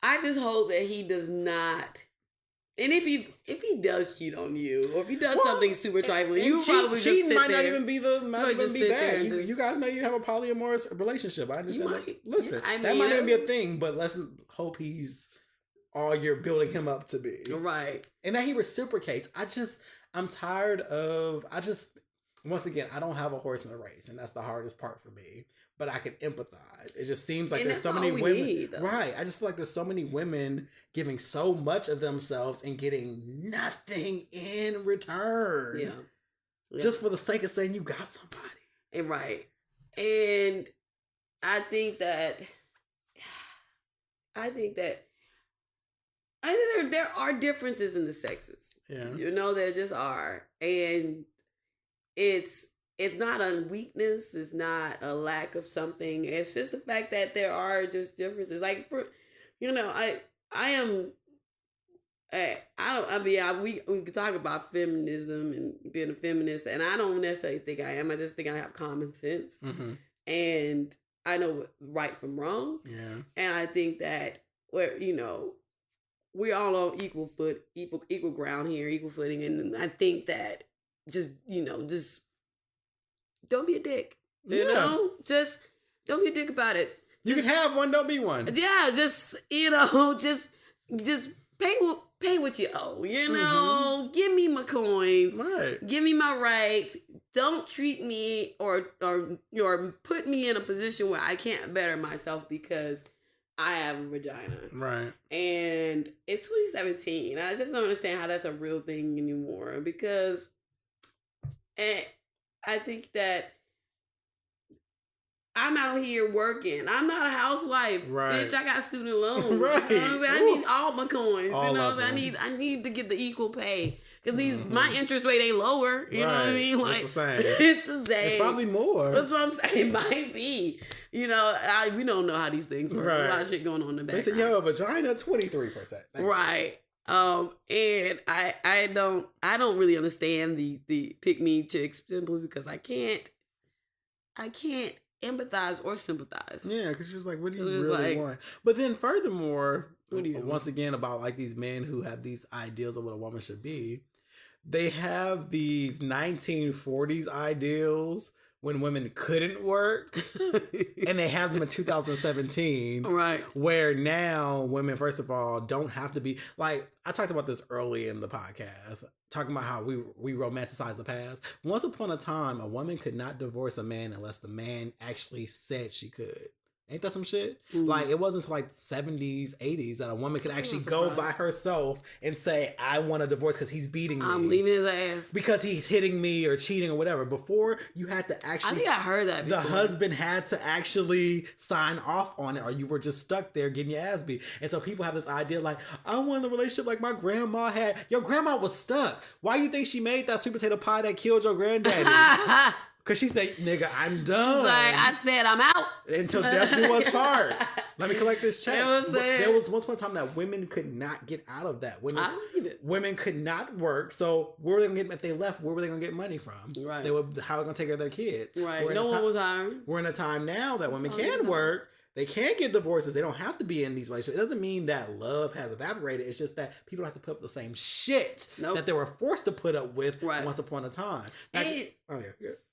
I just hope that he does not. And if he does cheat on you, or if he does something super trifling, you probably just sit might there. not even be bad. You guys know you have a polyamorous relationship. I understand. Listen, that might even be a thing, but let's hope he's all you're building him up to be. Right. And that he reciprocates. I'm tired of, once again, I don't have a horse in the race, and that's the hardest part for me. But I can empathize. It just seems like there's so many women. Right. I just feel like there's so many women giving so much of themselves and getting nothing in return. Yeah. Just for the sake of saying you got somebody. And right. And I think that there are differences in the sexes. Yeah. You know, there just are. And it's not a weakness. It's not a lack of something. It's just the fact that there are just differences. Like, we could talk about feminism and being a feminist, and I don't necessarily think I am. I just think I have common sense. Mm-hmm. And I know right from wrong. Yeah. And I think that we're all on equal ground here, equal footing. And I think that just don't be a dick. You know? Just don't be a dick about it. You can have one, don't be one. Yeah, just pay what you owe. You know? Give me my coins. Right. Give me my rights. Don't treat me or put me in a position where I can't better myself because I have a vagina. Right. And it's 2017. I just don't understand how that's a real thing anymore because I think that I'm out here working. I'm not a housewife. Right. Bitch, I got student loans. Right. You know what I'm saying? I need all my coins. All you know of what I'm saying? them. I need to get the equal pay. Because my interest rate ain't lower. You know what I mean? Like, it's the same. It's the same. It's probably more. That's what I'm saying. It might be. You know, we don't know how these things work. Right. There's a lot of shit going on in the They background. said, yo, vagina, 23%. Right. And I don't really understand the pick me chicks simply because I can't empathize or sympathize. Yeah, because she was like, what do you It was really like- want? But then furthermore, What do you once again, about like these men who have these ideals of what a woman should be, they have these 1940s ideals when women couldn't work, and they have them in 2017. Right. Where now women, first of all, don't have to be like, I talked about this early in the podcast, talking about how we romanticize the past. Once upon a time, a woman could not divorce a man unless the man actually said she could. Ain't that some shit? Mm. Like, it wasn't until like 70s, 80s that a woman could actually go by herself and say, I want a divorce because he's beating me. I'm leaving his ass. Because he's hitting me or cheating or whatever. Before, you had to actually... I think I heard that before. The husband had to actually sign off on it, or you were just stuck there getting your ass beat. And so people have this idea like, I want a relationship like my grandma had. Your grandma was stuck. Why do you think she made that sweet potato pie that killed your granddaddy? Because she said, nigga, I'm done. Like, I said I'm out. Until death do us part. Let me collect this check. You know what I'm saying? There was once upon a time that women could not get out of that. Women could not work. So where were they going to get, if they left, where were they going to get money from? Right. How were they going to take care of their kids? Right. No one was hiring. We're in a time now that women can work. They can get divorces. They don't have to be in these relationships. It doesn't mean that love has evaporated. It's just that people don't have to put up the same shit that they were forced to put up with once upon a time.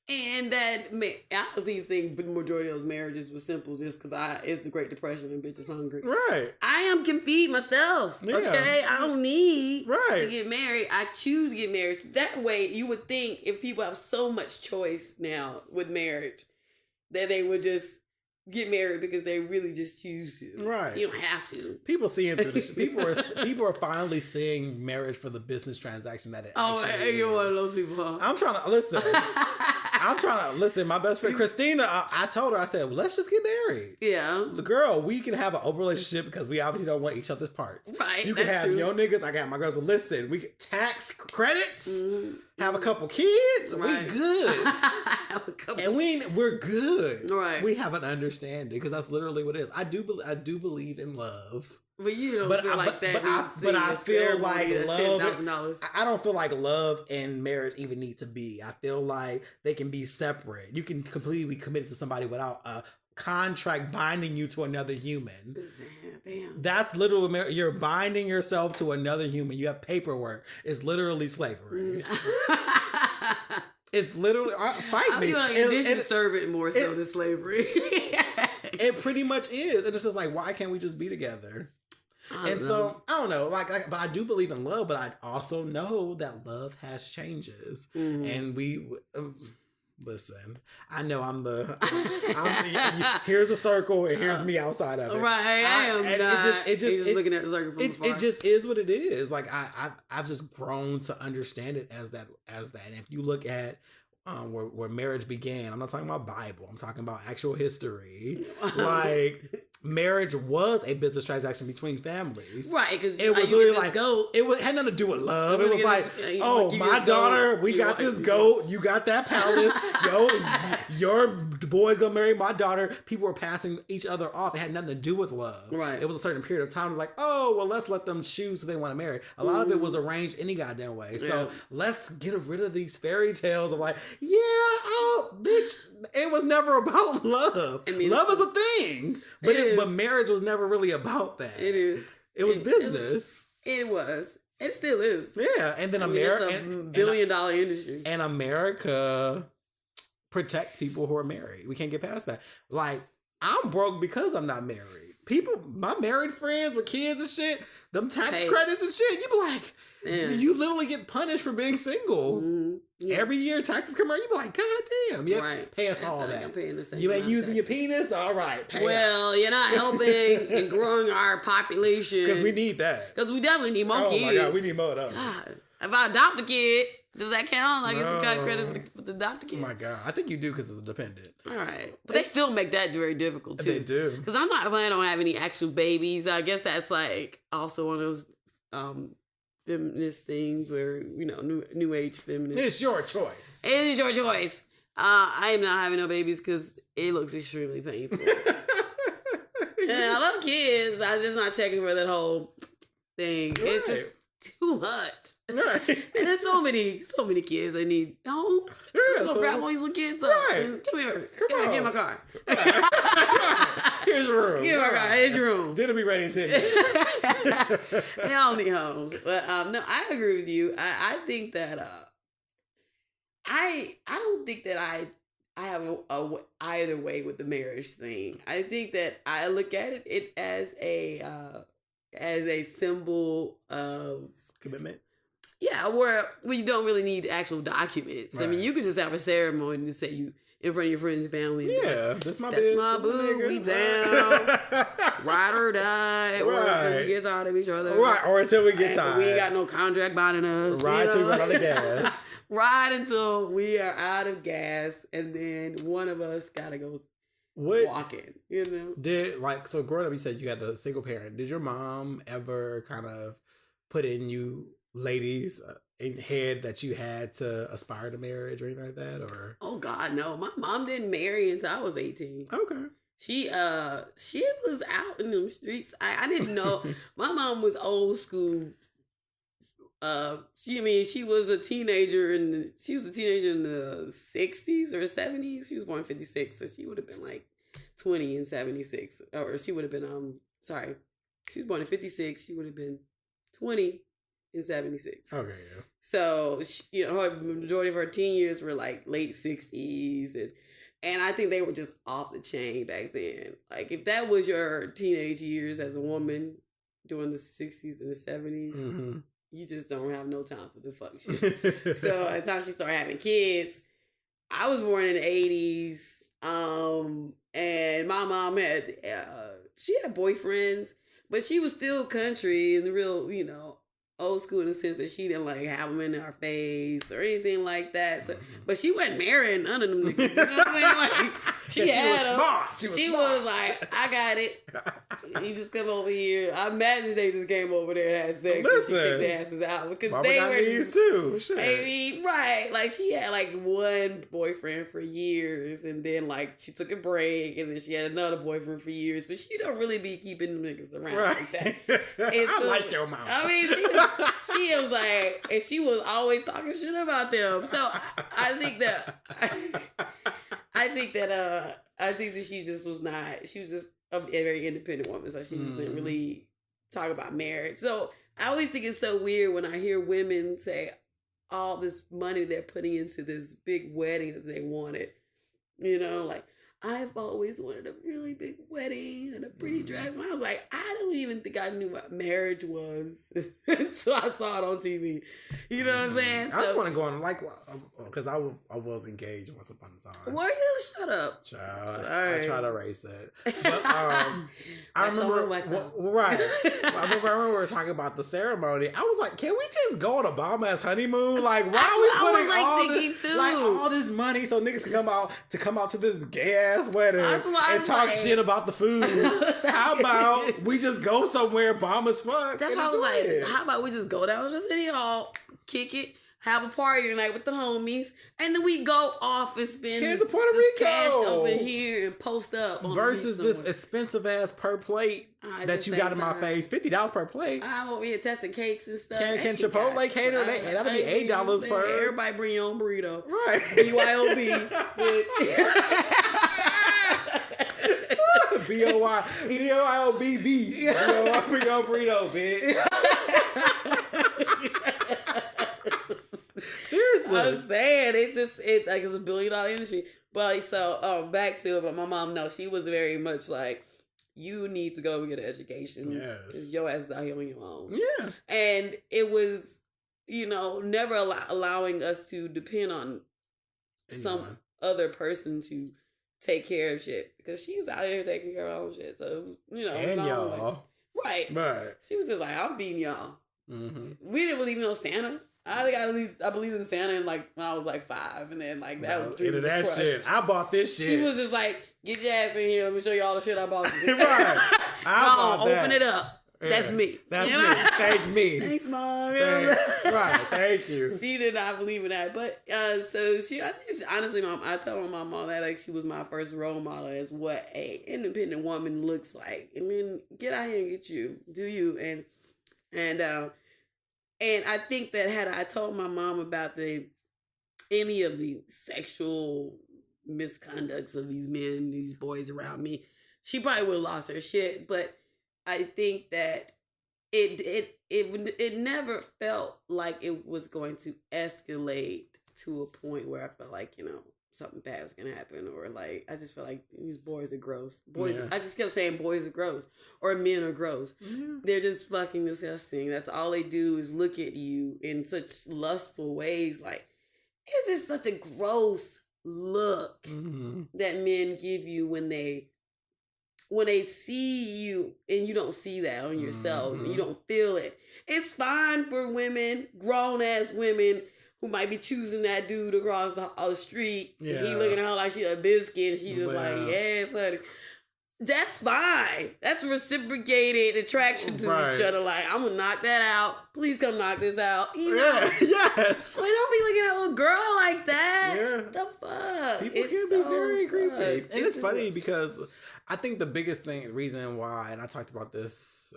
And that, I honestly think the majority of those marriages were simple just because it's the Great Depression and bitches hungry. Right. I can feed myself. Yeah. Okay. I don't need to get married. I choose to get married. So that way, you would think if people have so much choice now with marriage, that they would just get married because they really just choose to. Right. You don't have to. People seeing through this. People are finally seeing marriage for the business transaction that it actually you're is. one of those people, huh? I'm trying to listen. I'm trying to listen. My best friend Christina, I told her, I said, well, let's just get married. Yeah. Girl, we can have an open relationship because we obviously don't want each other's parts. Right. You can that's have true. your niggas, I got my girls, but listen, we get tax credits, have a couple kids, Right. we good. Have a couple- And we're good. Right. We have an understanding because that's literally what it is. I do believe in love. But you don't But feel like that. but I feel like love. $10,000. I don't feel like love and marriage even need to be. I feel like they can be separate. You can completely be committed to somebody without a contract binding you to another human. Damn. That's literally, you're binding yourself to another human. You have paperwork. It's literally slavery. It's literally, fight I me. feel like indentured servant more so than slavery. It pretty much is. And it's just like, why can't we just be together? And so, I don't know, but I do believe in love, but I also know that love has changes. And listen, I know here's a circle and here's me outside of it. Right, I am not. He's just looking at the circle from afar. It just is what it is. Like, I've just grown to understand it as that. And if you look at where marriage began, I'm not talking about Bible, I'm talking about actual history. Like, marriage was a business transaction between families. Right, because it was literally like, it had nothing to do with love. It was like, my daughter, we got this goat, you got that palace, your boy's gonna marry my daughter. People were passing each other off. It had nothing to do with love. Right. It was a certain period of time. Like, oh, well, let's let them choose who they want to marry. A lot of it was arranged any goddamn way. So let's get rid of these fairy tales of like, bitch, it was never about love. Love is a thing, but marriage was never really about that. It is. It was business. It was. It still is. Yeah, and then America, it's a billion-dollar industry, and America protects people who are married. We can't get past that. Like, I'm broke because I'm not married. People, my married friends with kids and shit, them tax credits and shit, you be like, you literally get punished for being single. Every year taxes come around, you be like, God damn, pay us all that. I'm paying the same you ain't amount of using your taxes. penis? All right, pay Well, you're not helping in growing our population. Because we need that. Because we definitely need more kids. Oh my God, we need more of those. God, if I adopt a kid, does that count? Like, get some tax credit for the adopt a kid? Oh my God, I think you do because it's a dependent. All right. But they still make that very difficult, too. They do. Because I'm not planning on having any actual babies. I guess that's, like, also one of those feminist things where, new age feminists. It's your choice. It is your choice. I am not having no babies because it looks extremely painful. And I love kids. I'm just not checking for that whole thing. Right. It's just too much. Right. And there's so many kids that need homes. Yeah, so grab all these little kids up. Right. Come here. Come here. Get in my car. Here's your room. Get in my car. Here's your room. Dinner be ready in 10 minutes. They all need homes. But no, I agree with you. I think that I don't think that I have a either way with the marriage thing. I think that I look at it as a symbol of commitment. Yeah, where you don't really need actual documents. Right. I mean, you could just have a ceremony and say you in front of your friends and family. Yeah, like, that's my boo. We down, ride or die, or until we get tired of each other. Right, or until we get tired. We ain't got no contract binding us. Ride till we run out of gas. Ride until we are out of gas, and then one of us gotta go walking. So growing up, you said you had a single parent. Did your mom ever kind of put in you ladies in head that you had to aspire to marriage or anything like that? Or oh God, no. My mom didn't marry until I was 18. Okay. She was out in the streets. I didn't know. My mom was old school. She was a teenager in the 60s or 70s. She was born in 56, so she would have been like 20 in 76. Or she would have been she was born in 56. She would have been 20 in 76. Okay, yeah. So her majority of her teen years were like late 60s, and I think they were just off the chain back then. Like, if that was your teenage years as a woman during the 60s and the 70s, you just don't have no time for the fuck shit. So by the time she started having kids, I was born in the 80s, and my mom she had boyfriends, but she was still country and the real, old school in the sense that she didn't like have them in her face or anything like that. So, but she wasn't marrying none of them niggas. You know what I'm saying? Like, she had them. She was like, I got it. You just come over here. I imagine they just came over there and had sex. Listen, and she kicked their asses out because Mama they got were these too. Shit. Maybe right. Like she had like one boyfriend for years, and then like she took a break, and then she had another boyfriend for years. But she don't really be keeping them niggas around like that. I like your mouth. I mean, she was like, and she was always talking shit about them. So I think that she just was not. She was just a very independent woman, so she just didn't really talk about marriage. So I always think it's so weird when I hear women say all this money they're putting into this big wedding that they wanted. You know, like, I've always wanted a really big wedding and a pretty dress. And I was like, I don't even think I knew what marriage was until I saw it on TV. You know what I'm saying? I just want to go on, like, because I was engaged once upon a time. Were you? Shut up. Child, Sorry. I try to erase it. But I remember, right. I remember we were talking about the ceremony. I was like, can we just go on a bomb ass honeymoon? Like, why are we putting all this money so niggas can come out to this gay ass wedding and talk shit about the food? How about we just go somewhere bomb as fuck? That's why I was like, how about we just go down to the city hall, kick it, have a party tonight with the homies, and then we go off and spend this cash over here and post up on versus this expensive ass per plate that you got in my face. $50 per plate. I'm over here testing cakes and stuff. Can Chipotle cater? That'll be $8 per. Everybody bring your own burrito. Right. BYOB, bitch. BYOBB. Bring your burrito, bitch. Seriously. I'm saying it's like it's $1 billion industry. But so back to it, but my mom, no, she was very much like, you need to go and get an education. Yes. Your ass is out here on your own. Yeah. And it was, never allowing us to depend on some other person to take care of shit. Because she was out here taking care of her own shit. So, and y'all. Right. She was just like, I'm beating y'all. Mm-hmm. We didn't believe in Santa. I believed in Santa when I was like 5, and then like that was into that shit. I bought this shit. She was just like, get your ass in here. Let me show you all the shit I bought you. Right. Open it up. Yeah. That's me. That's me. Thank me. Thanks, Mom. Right. Thank you. She did not believe in that, but so honestly, Mom, I told my mom all that like she was my first role model as what a independent woman looks like. I mean, get out here and get you, do you, and I think that had I told my mom about any of the sexual misconducts of these men, these boys around me, she probably would have lost her shit. But I think that it never felt like it was going to escalate to a point where I felt like, something bad was going to happen, or like, I just felt like these boys are gross. Boys, yeah. I just kept saying boys are gross, or men are gross. Mm-hmm. They're just fucking disgusting. That's all they do is look at you in such lustful ways. Like, it's just such a gross look that men give you when they see you and you don't see that on yourself. You don't feel it. It's fine for women, grown ass women, who might be choosing that dude across the street. Yeah. He looking at her like she a biscuit, and she's just like, yes, honey. That's fine. That's reciprocated attraction to each other. Like, I'm gonna knock that out. Please come knock this out. Yes. We don't be looking at a little girl like that. Yeah. The fuck? People can be very creepy. And it's funny because I think the biggest reason why, and I talked about this,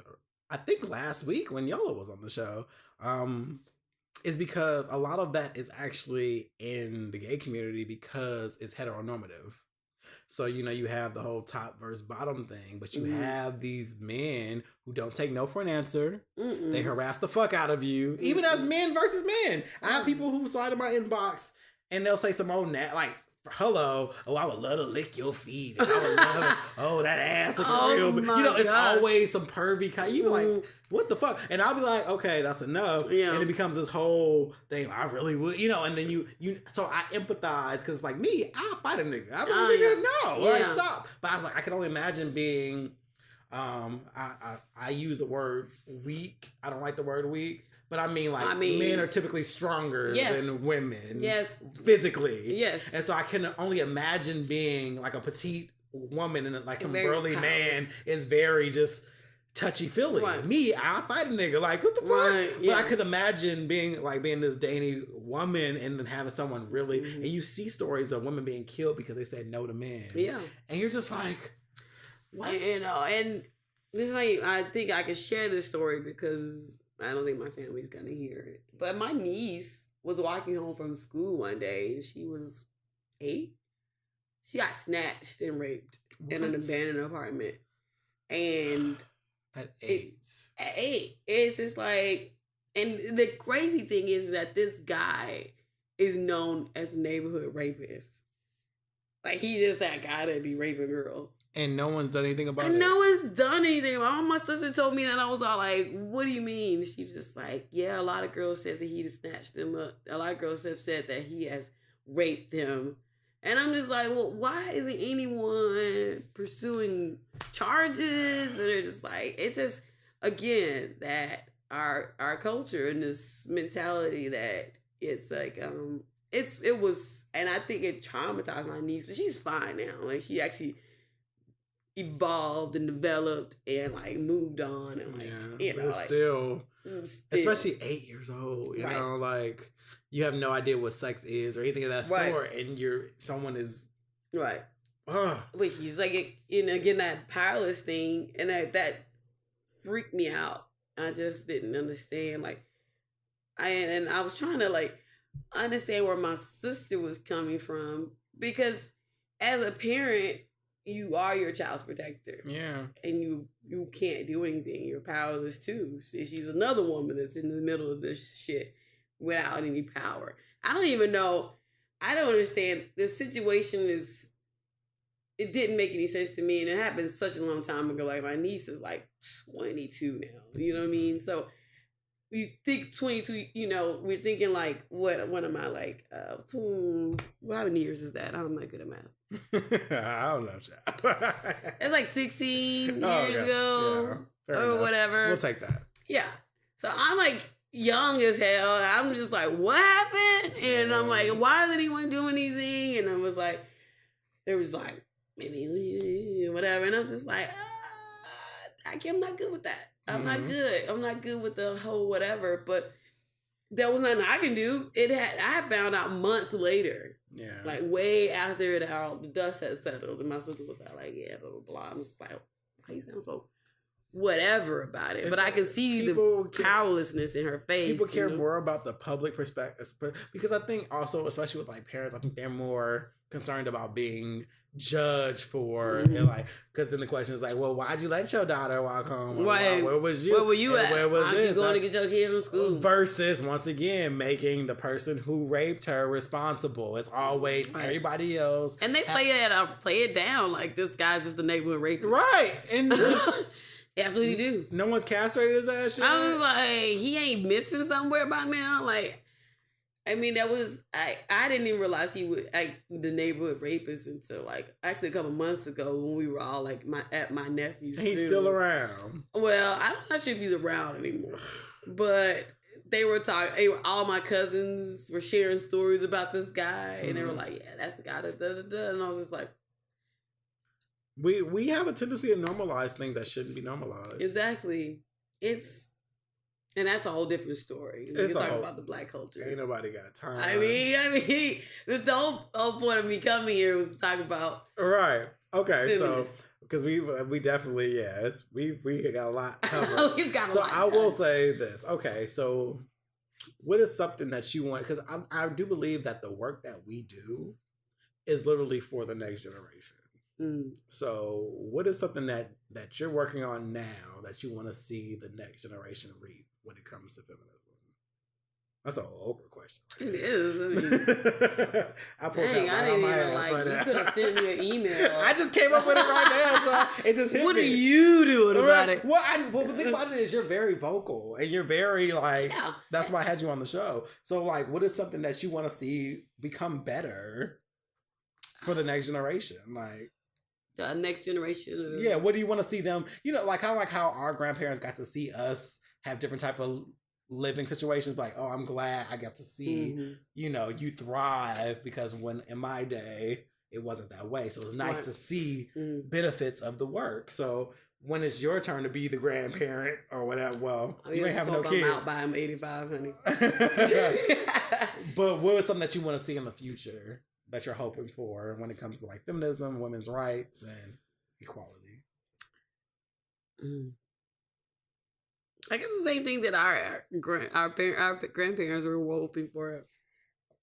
I think last week when Yola was on the show, is because a lot of that is actually in the gay community because it's heteronormative. So, you have the whole top versus bottom thing, but you have these men who don't take no for an answer. Mm-mm. They harass the fuck out of you, even as men versus men. I have people who slide in my inbox and they'll say some old hello, I would love to lick your feet. I would love that ass looking real. But, it's always some pervy kind. You be like, what the fuck? And I'll be like, okay, that's enough. Yeah. And it becomes this whole thing. I really would, and then you. So I empathize because it's like me. I'll fight a nigga. I'm a nigga. No, like stop. But I was like, I can only imagine being. I use the word weak. I don't like the word weak. But I mean, men are typically stronger than women. Yes. Physically. Yes. And so I can only imagine being like a petite woman and like some burly man is very just touchy-feely. Right. Me, I fight a nigga. Like, what the fuck? Right, yeah. But I could imagine being this dainty woman and then having someone really... And you see stories of women being killed because they said no to men. Yeah. And you're just like... What? And this might, I think I could share this story because I don't think my family's gonna hear it. But my niece was walking home from school one day and she was 8. She got snatched and raped in an abandoned apartment. And at 8. At 8. It's just like, and the crazy thing is that this guy is known as a neighborhood rapist. Like, he's just that guy that be raping girls. And no one's done anything about it? No one's done anything. My sister told me that. I was all like, what do you mean? She was just like, yeah, a lot of girls said that he just snatched them up. A lot of girls have said that he has raped them. And I'm just like, well, why isn't anyone pursuing charges? And they're just like, it's just, again, that our culture and this mentality that it's like, it was, and I think it traumatized my niece, but she's fine now. Like, she actually evolved and developed and like moved on and like, you know, like, still, especially 8 years old, you right. know, like you have no idea what sex is or anything of that right. sort, and someone is right. Which is like, you know, again, that powerless thing, and that freaked me out. I just didn't understand, like, I was trying to like understand where my sister was coming from, because as a parent, you are your child's protector. Yeah. And you can't do anything. You're powerless too. She's another woman that's in the middle of this shit without any power. I don't even know. I don't understand. The situation it didn't make any sense to me. And it happened such a long time ago. Like, my niece is like 22 now. You know what I mean? So you think 22, you know, we're thinking like, what am I like? How many years is that? I'm not good at math. I don't know, child. It's like 16 years ago or whatever. We'll take that. Yeah. So I'm like young as hell. I'm just like, what happened? And I'm like, why doesn't anyone do anything? And I was like, there was like, maybe whatever. And I'm just like, I'm not good with that. I'm not good. I'm not good with the whole whatever. But there was nothing I can do. I found out months later. Yeah. Like way after the dust had settled. And my sister was like, yeah, blah, blah, blah. I'm just like, why you sound so whatever about it? But I can see the powerlessness in her face. People care more about the public perspective. Because I think also, especially with like parents, I think they're more concerned about being judged for, and like, because then the question is like, well, why'd you let your daughter walk home? Right. Where was you? Where were you at? Where was Why you going to get your kid from school? Versus, once again, making the person who raped her responsible. It's always everybody else. And they play it down like this guy's just a neighborhood rapist. Right. And that's what he do. No one's castrated his ass yet. I was like, he ain't missing somewhere by now. Like, I mean, that was, I didn't even realize he was like the neighborhood rapist until like actually a couple months ago when we were all like at my nephew's. He's still around. Well, I'm not sure if he's around anymore, but they were talking. All my cousins were sharing stories about this guy, and they were like, "Yeah, that's the guy." And I was just like, "We have a tendency to normalize things that shouldn't be normalized." Exactly. And that's a whole different story. We can talk about the black culture. Ain't nobody got time. I mean, this the whole point of me coming here was to talk about right. Okay, feminists. So because we definitely we got a lot covered. We've got a so lot. I will say this. Okay, so what is something that you want? Because I do believe that the work that we do is literally for the next generation. So what is something that you're working on now that you want to see the next generation reap when it comes to feminism? That's a whole Oprah question. It is. I mean, I didn't even like. You could have sent me an email. I just came up with it right now. So it just hit what me. are you doing about it? Well, the thing about it is you're very vocal and you're very like. Yeah. That's why I had you on the show. So like, what is something that you want to see become better for the next generation? Like. The next generation. Yeah, what do you want to see them? You know, like how our grandparents got to see us have different type of living situations, like, oh, I'm glad I got to see, you thrive, because when in my day it wasn't that way. So it's nice to see benefits of the work. So when it's your turn to be the grandparent or whatever, well, you ain't have no kids. I'm out by him 85, honey. But what is something that you want to see in the future that you're hoping for when it comes to like feminism, women's rights, and equality? I guess the same thing that our grandparents were hoping for: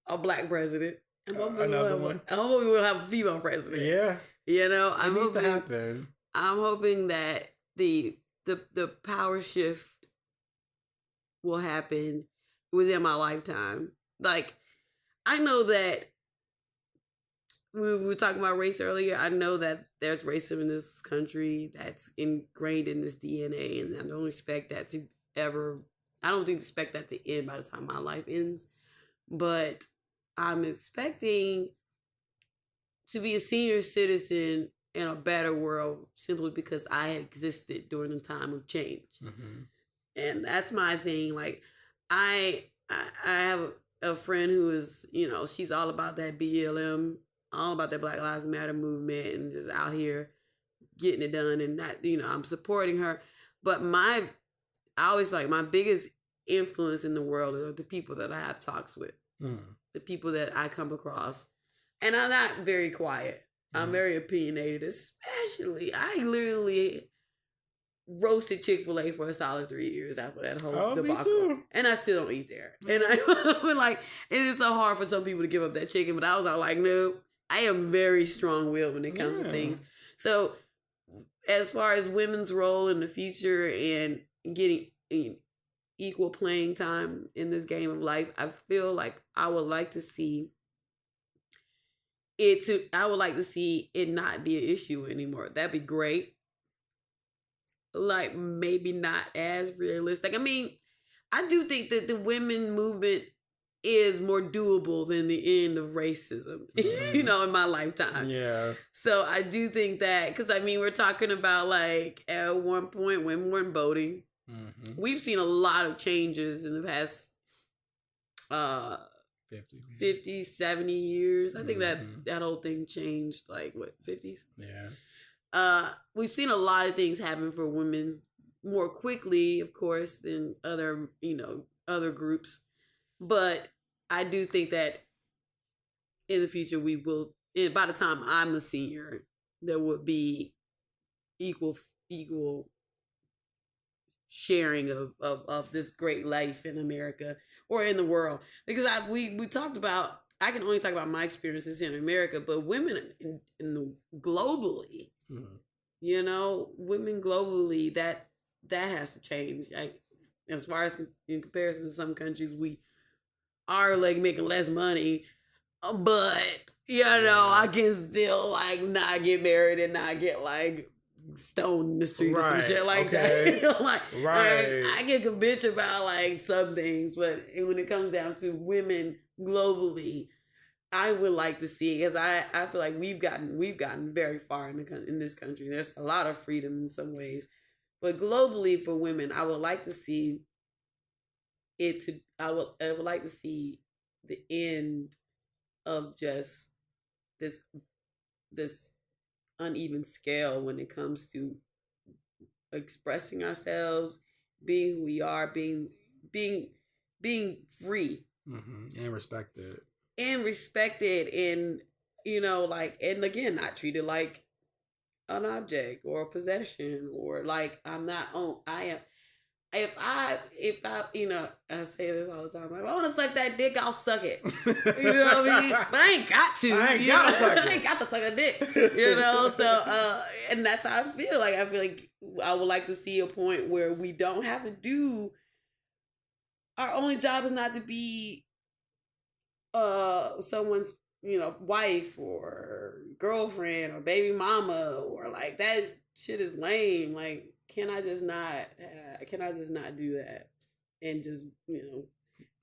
a black president. Another one. I'm hoping we'll have a female president. Yeah, I'm needs hoping to happen. I'm hoping that the power shift will happen within my lifetime. Like, I know that we were talking about race earlier. I know that there's racism in this country that's ingrained in this DNA, and I don't expect that to ever. I don't expect that to end by the time my life ends, but I'm expecting to be a senior citizen in a better world simply because I existed during the time of change, and that's my thing. Like, I have a friend who is, she's all about that BLM, all about that Black Lives Matter movement, and just out here getting it done. And that, I'm supporting her. But I always feel like my biggest influence in the world are the people that I have talks with, the people that I come across. And I'm not very quiet. I'm very opinionated, especially I literally roasted Chick-fil-A for a solid 3 years after that whole debacle. And I still don't eat there. And I like, it is so hard for some people to give up that chicken, but I was all like, no, I am very strong-willed when it comes to things. So as far as women's role in the future and getting equal playing time in this game of life, I feel like I would like to see it not be an issue anymore. That'd be great. Like, maybe not as realistic. I mean, I do think that the women movement is more doable than the end of racism, in my lifetime. Yeah. So I do think that, because we're talking about, like, at one point, women weren't voting. We've seen a lot of changes in the past 50, 70 years. I think that whole thing changed, like, 50s? Yeah. We've seen a lot of things happen for women more quickly, of course, than other groups. But I do think that in the future we will, by the time I'm a senior, there would be equal sharing of this great life in America or in the world. Because we talked about, I can only talk about my experiences in America, but women globally, women globally, that has to change. As far as in comparison to some countries, we are like making less money, but I can still like not get married and not get like stoned in the street or some shit like that. I get a bitch about like some things, but when it comes down to women globally, I would like to see, because I feel like we've gotten very far in this country. There's a lot of freedom in some ways, but globally for women, I would like to see I would like to see the end of just this uneven scale when it comes to expressing ourselves, being who we are, being free and respected. And and again, not treated like an object or a possession, or like I'm not on. I am. If I I say this all the time. If I want to suck that dick, I'll suck it. You know what I mean? But I ain't got to. I ain't got to suck a dick. So and that's how I feel. Like, I feel like I would like to see a point where we don't have to do. Our only job is not to be someone's wife or girlfriend or baby mama, or like that shit is lame. Like, can I just not do that? And just,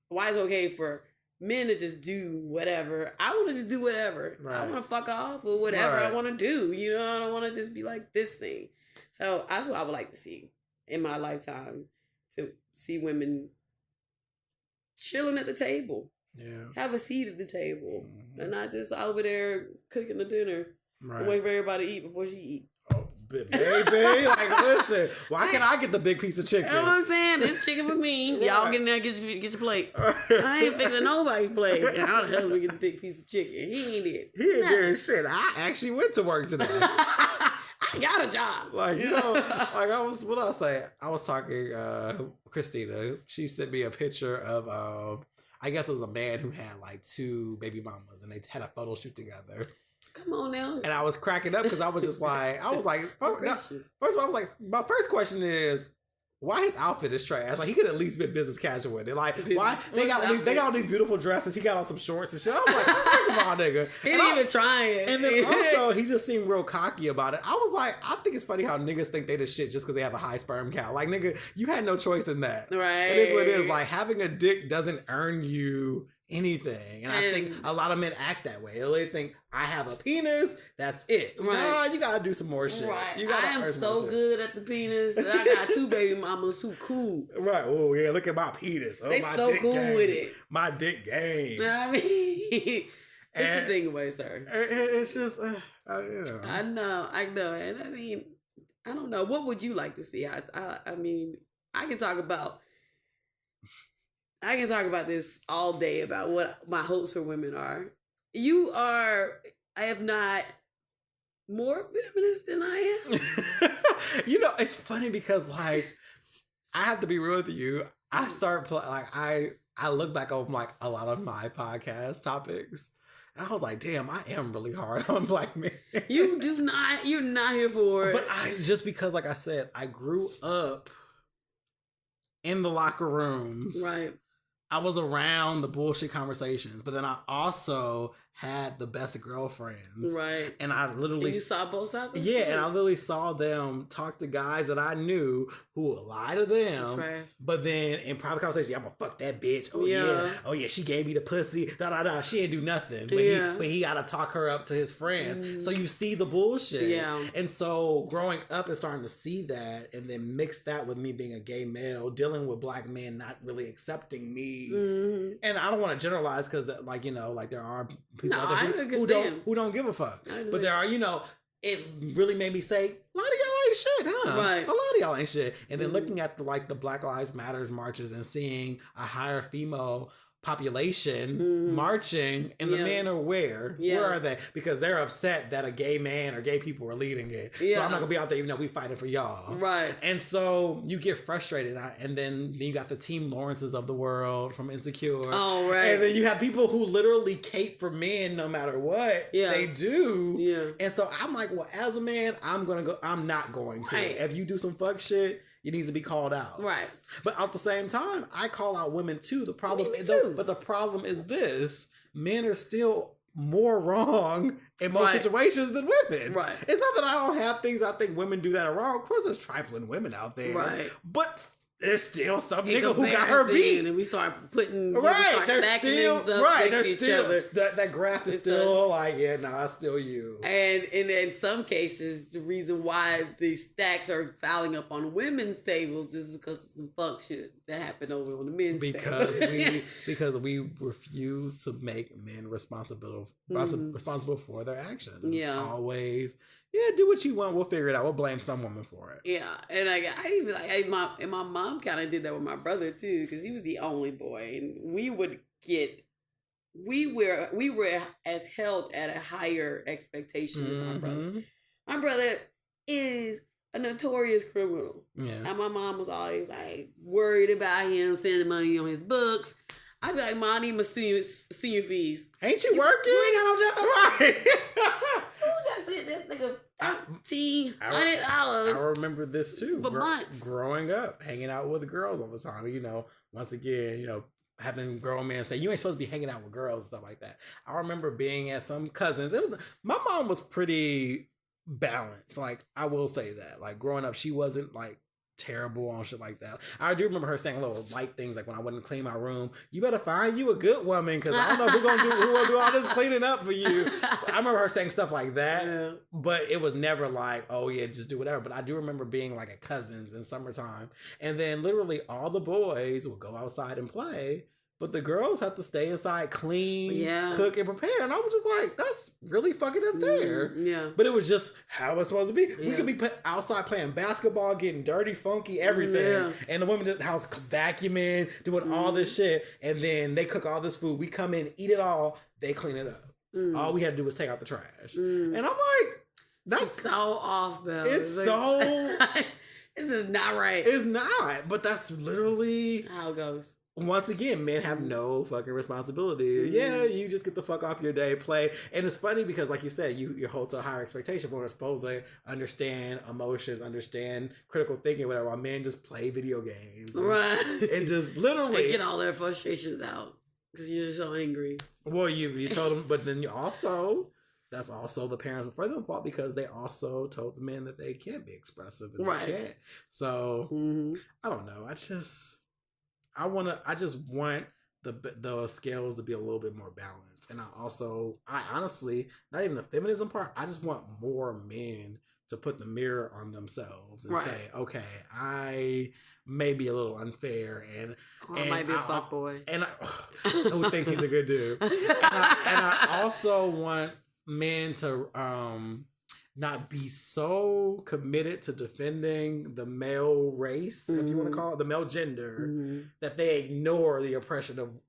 why is it okay for men to just do whatever? I want to just do whatever. Right. I want to fuck off or whatever I want to do. I don't want to just be like this thing. So that's what I would like to see in my lifetime, to see women chilling at the table. Yeah. Have a seat at the table. Mhm. And not just over there cooking the dinner. Right. Wait for everybody to eat before she eat. Oh, baby. Like, listen, why can't I get the big piece of chicken? That's what I'm saying. This chicken for me. Y'all get in there, get your plate. I ain't fixing nobody's plate. And I'll help me get the big piece of chicken. He ain't it. He ain't doing shit. I actually went to work today. I got a job. Like, you know, like I was, what did I say? I was talking, Christina, she sent me a picture of, I guess it was a man who had like 2 baby mamas and they had a photo shoot together. Come on now. And I was cracking up because I was just like, first of all, I was like, my first question is, why his outfit is trash? Like, he could at least be business casual with it. Like, why they got all these beautiful dresses? He got on some shorts and shit. I was like, first of all, nigga, He ain't even trying. and then also he just seemed real cocky about it. I was like, I think it's funny how niggas think they the shit just because they have a high sperm count. Like, nigga, you had no choice in that. Right. It is what it is. Like, having a dick doesn't earn you anything. And I think a lot of men act that way. They think, I have a penis, that's it. Right. Nah, you gotta do some more shit. Right. You gotta I am earn some so more shit. good at the penis that I got 2 baby mamas who cool. Right. Oh, yeah, look at my penis. Oh, They my so dick cool game. with it. My dick game. You know what I mean? What you And- think away, sir? It's just, you know. I know. And I mean, I don't know. What would you like to see? I mean, I can talk about this all day about what my hopes for women are. You are, I have not more feminist than I am. You know, it's funny because, like, I have to be real with you. I start I look back over like a lot of my podcast topics, and I was like, damn, I am really hard on black men. You're not here for it. But just because, like I said, I grew up in the locker rooms. Right. I was around the bullshit conversations, but then I also had the best girlfriends. Right. And I literally... And you saw both sides of the Yeah, story. and I literally saw them talk to guys that I knew who would lie to them. Trash. But then in private conversation, I'm gonna fuck that bitch. Oh Yeah. yeah. Oh yeah, she gave me the pussy. Da da da. She didn't do nothing. But Yeah. he gotta talk her up to his friends. So you see the bullshit. Yeah. And so growing up and starting to see that, and then mix that with me being a gay male, dealing with black men not really accepting me. Mhm. And I don't want to generalize because, like, you know, like there are people out there I understand. who don't give a fuck. I understand. But there are, you know, it really made me say, a lot of y'all ain't shit, huh? Right. A lot of y'all ain't shit. And then looking at the Black Lives Matters marches and seeing a higher female population marching, and the Yeah. men are where? Yeah. Where are they? Because they're upset that a gay man or gay people are leading it. So Yeah. I'm not gonna be out there even though we fighting for y'all. Right. And so you get frustrated, and then you got the Team Lawrences of the world from Insecure. Oh, right. And then you have people who literally cape for men no matter what Yeah. they do. Yeah. And so I'm like, well, as a man, I'm not going to. Right. If you do some fuck shit, you need to be called out. Right. But at the same time, I call out women too. The problem Me is, too. but the problem is this: men are still more wrong in most Right. situations than women. Right. It's not that I don't have things I think women do that are wrong. Of course, there's trifling women out there. Right. But there's still some In nigga who got her beat. comparison, and we start putting, we Right, start there's stacking still things up right. next to There's each still other. that graph is It's still like, yeah, nah, it's still you. And in some cases, the reason why the stacks are piling up on women's tables is because of some fuck shit that happened over on the men's Because table. because we refuse to make men responsible for their actions. Yeah. Always. Yeah, do what you want. We'll figure it out. We'll blame some woman for it. Yeah, and I even like my mom kind of did that with my brother too, because he was the only boy, and we were as held at a higher expectation than my brother. Mhm. My brother is a notorious criminal, Yeah. and my mom was always like worried about him sending money on his books. I'd be like, "Mom, I need my senior fees." Ain't you working? You ain't got no job. Right. Who just sent this nigga I $1,500? remember this too. For months. Growing up, hanging out with the girls all the time. You know, once again, you know, having grown men say, you ain't supposed to be hanging out with girls and stuff like that. I remember being at some cousins. My mom was pretty balanced. Like, I will say that. Like, growing up, she wasn't like terrible on shit like that. I do remember her saying little light things like when I wouldn't clean my room, you better find you a good woman because I don't know who gonna do all this cleaning up for you. I remember her saying stuff like that, Yeah. but it was never like, oh yeah, just do whatever. But I do remember being like at cousins in summertime, and then literally all the boys would go outside and play, But the girls have to stay inside, clean, Yeah. cook, and prepare. And I was just like, that's really fucking unfair. Yeah. But it was just how it's supposed to be. We Yeah. could be outside playing basketball, getting dirty, funky, everything. Yeah. And the women in the house vacuuming, doing all this shit. And then they cook all this food. We come in, eat it all. They clean it up. All we had to do was take out the trash. And I'm like, that's so off, Bill. It's like, so... this is not right. It's not. But that's literally... how it goes. Once again, men have no fucking responsibility. Yeah, you just get the fuck off your day, play. And it's funny because, like you said, you hold to a higher expectation. We're supposed to understand emotions, understand critical thinking, whatever. While men just play video games. Right. It just literally... They get all their frustrations out because you're so angry. Well, you told them, but then you also... That's also the parents for them fault because they also told the men that they can't be expressive and they can't. So, I don't know. I just want the scales to be a little bit more balanced. And I honestly, not even the feminism part, I just want more men to put the mirror on themselves and say, okay, I may be a little unfair and I might be a fuckboy. And who thinks he's a good dude. And I also want men to not be so committed to defending the male race, if you want to call it, the male gender, that they ignore the oppression of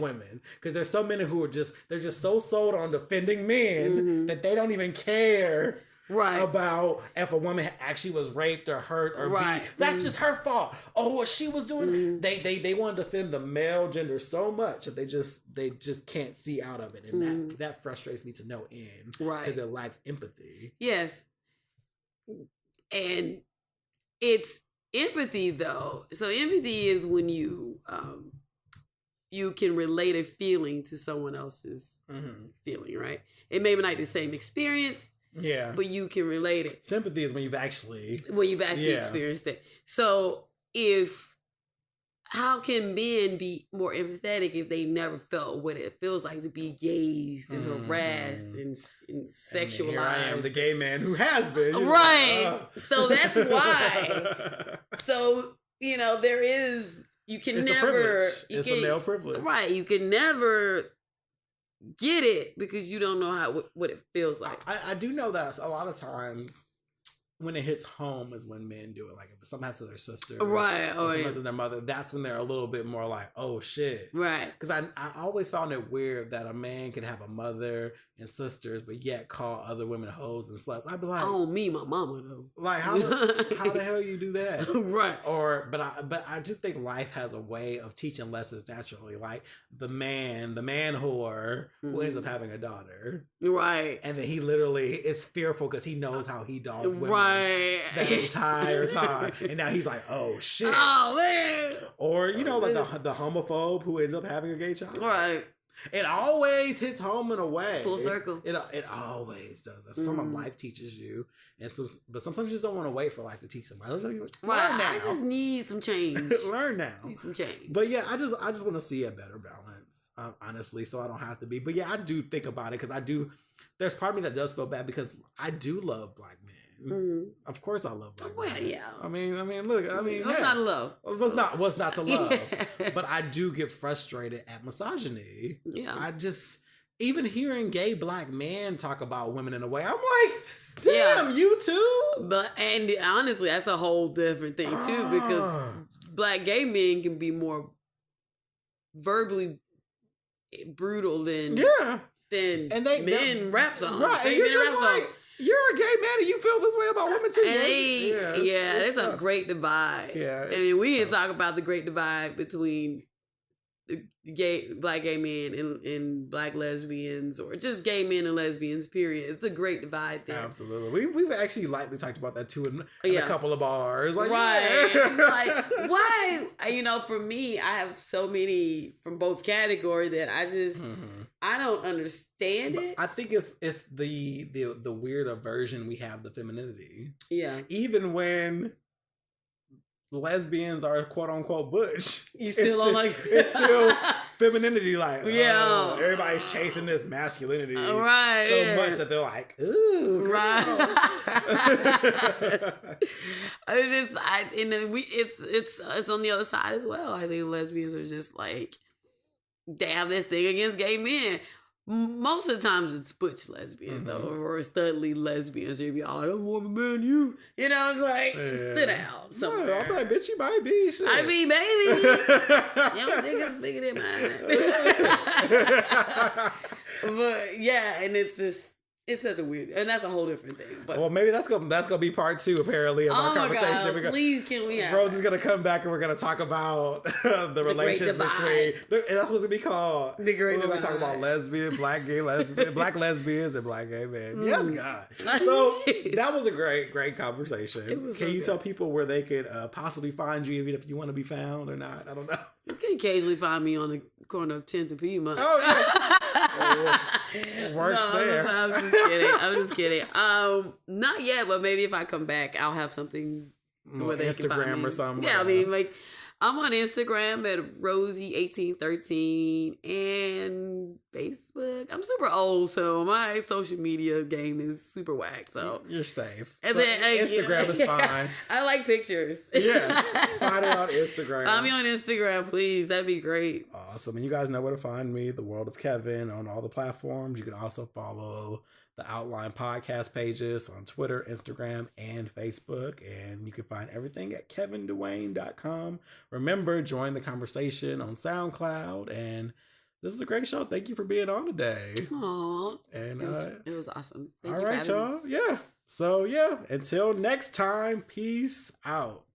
women. Because there's so many who they're just so sold on defending men that they don't even care about if a woman actually was raped or hurt or beat. That's just her fault. Oh, what she was doing. They want to defend the male gender so much that they just can't see out of it, and that frustrates me to no end. Because it lacks empathy. Yes, and it's empathy though. So empathy is when you can relate a feeling to someone else's feeling. Right? It may be not the same experience. Yeah. But you can relate it. Sympathy is when you've actually experienced it. So how can men be more empathetic if they never felt what it feels like to be gazed and harassed and sexualized? And here I am, the gay man who has been. Right. So that's why. So, there is, you can it's never. It's a male privilege. Right. You can never get it because you don't know what it feels like. I do know that a lot of times when it hits home is when men do it. Like if something happens to their sister, right? Or something to their mother, that's when they're a little bit more like, oh shit, right? Because I always found it weird that a man can have a mother and sisters, but yet call other women hoes and sluts. I'd be like, oh, me, my mama though. Like how the hell you do that, right? But I do think life has a way of teaching lessons naturally. Like the man whore who ends up having a daughter, right? And then he literally is fearful because he knows how he dogged women. Right. That entire time. And now he's like, oh shit. Oh man. Or, like the homophobe who ends up having a gay child. Right. It always hits home in a way. Full circle. It always does. That's something life teaches you. And so, but sometimes you just don't want to wait for life to teach somebody. Learn now. I just need some change. Learn now. Need some change. But yeah, I just want to see a better balance, honestly, so I don't have to be. But yeah, I do think about it because there's part of me that does feel bad because I do love black men. Of course I love black men. Yeah. I mean, look, what's not to love? What's not to love? But I do get frustrated at misogyny. Yeah. I just, even hearing gay black men talk about women in a way, I'm like, damn, you too? And honestly, that's a whole different thing too, because black gay men can be more verbally brutal than men rap songs. Right, and you're just like, you're a gay man and you feel this way about women too. It's a great divide. Yeah, I mean, we can talk about the great divide between the black gay men and black lesbians, or just gay men and lesbians, period. It's a great divide there. Absolutely. We've actually lightly talked about that too in a couple of bars. Like, right. Like, why? For me, I have so many from both categories that I just I don't understand it. I think it's the weird aversion we have to femininity. Yeah. Even when lesbians are quote unquote butch, you still don't like it's still femininity. Like, everybody's chasing this masculinity so much that they're like, ooh, it's on the other side as well. I think lesbians are just like, they have this thing against gay men. Most of the times it's butch lesbians though, or studly lesbians. You'd be all like, "I'm more of a man than you." You know, it's like sit down somewhere. No, I'm like, bitch, you might be. Shit. I mean, maybe. Young niggas bigger than mine. But yeah, and it's just. It's such a weird, and that's a whole different thing. But well, maybe that's gonna be part 2 apparently of our conversation. God, please, can we have Rosie's gonna come back and we're gonna talk about the relations between. And that's what's gonna be called. The Great Divide. We're talking about black lesbians, and black gay men. Yes, God. So that was a great conversation. Can you tell people where they could possibly find you, even if you want to be found or not? I don't know. You can occasionally find me on the corner of 10th and Piedmont. Oh yeah. Works there. I'm just kidding. Not yet, but maybe if I come back, I'll have something where they can find Instagram me. or something. Yeah, I mean, like I'm on Instagram at Rosie1813 and Facebook. I'm super old, so my social media game is super whack. So you're safe. And so then Instagram is fine. I like pictures. Yeah, find it on Instagram. Find me on Instagram, please. That'd be great. Awesome. And you guys know where to find me, The World of Kevin, on all the platforms. You can also follow the Outline podcast pages on Twitter, Instagram, and Facebook. And you can find everything at kevindewayne.com. Remember, join the conversation on SoundCloud. And this is a great show. Thank you for being on today. Aww. And it was awesome. Thank all you for right, having me. y'all. Yeah. So, yeah, until next time, peace out.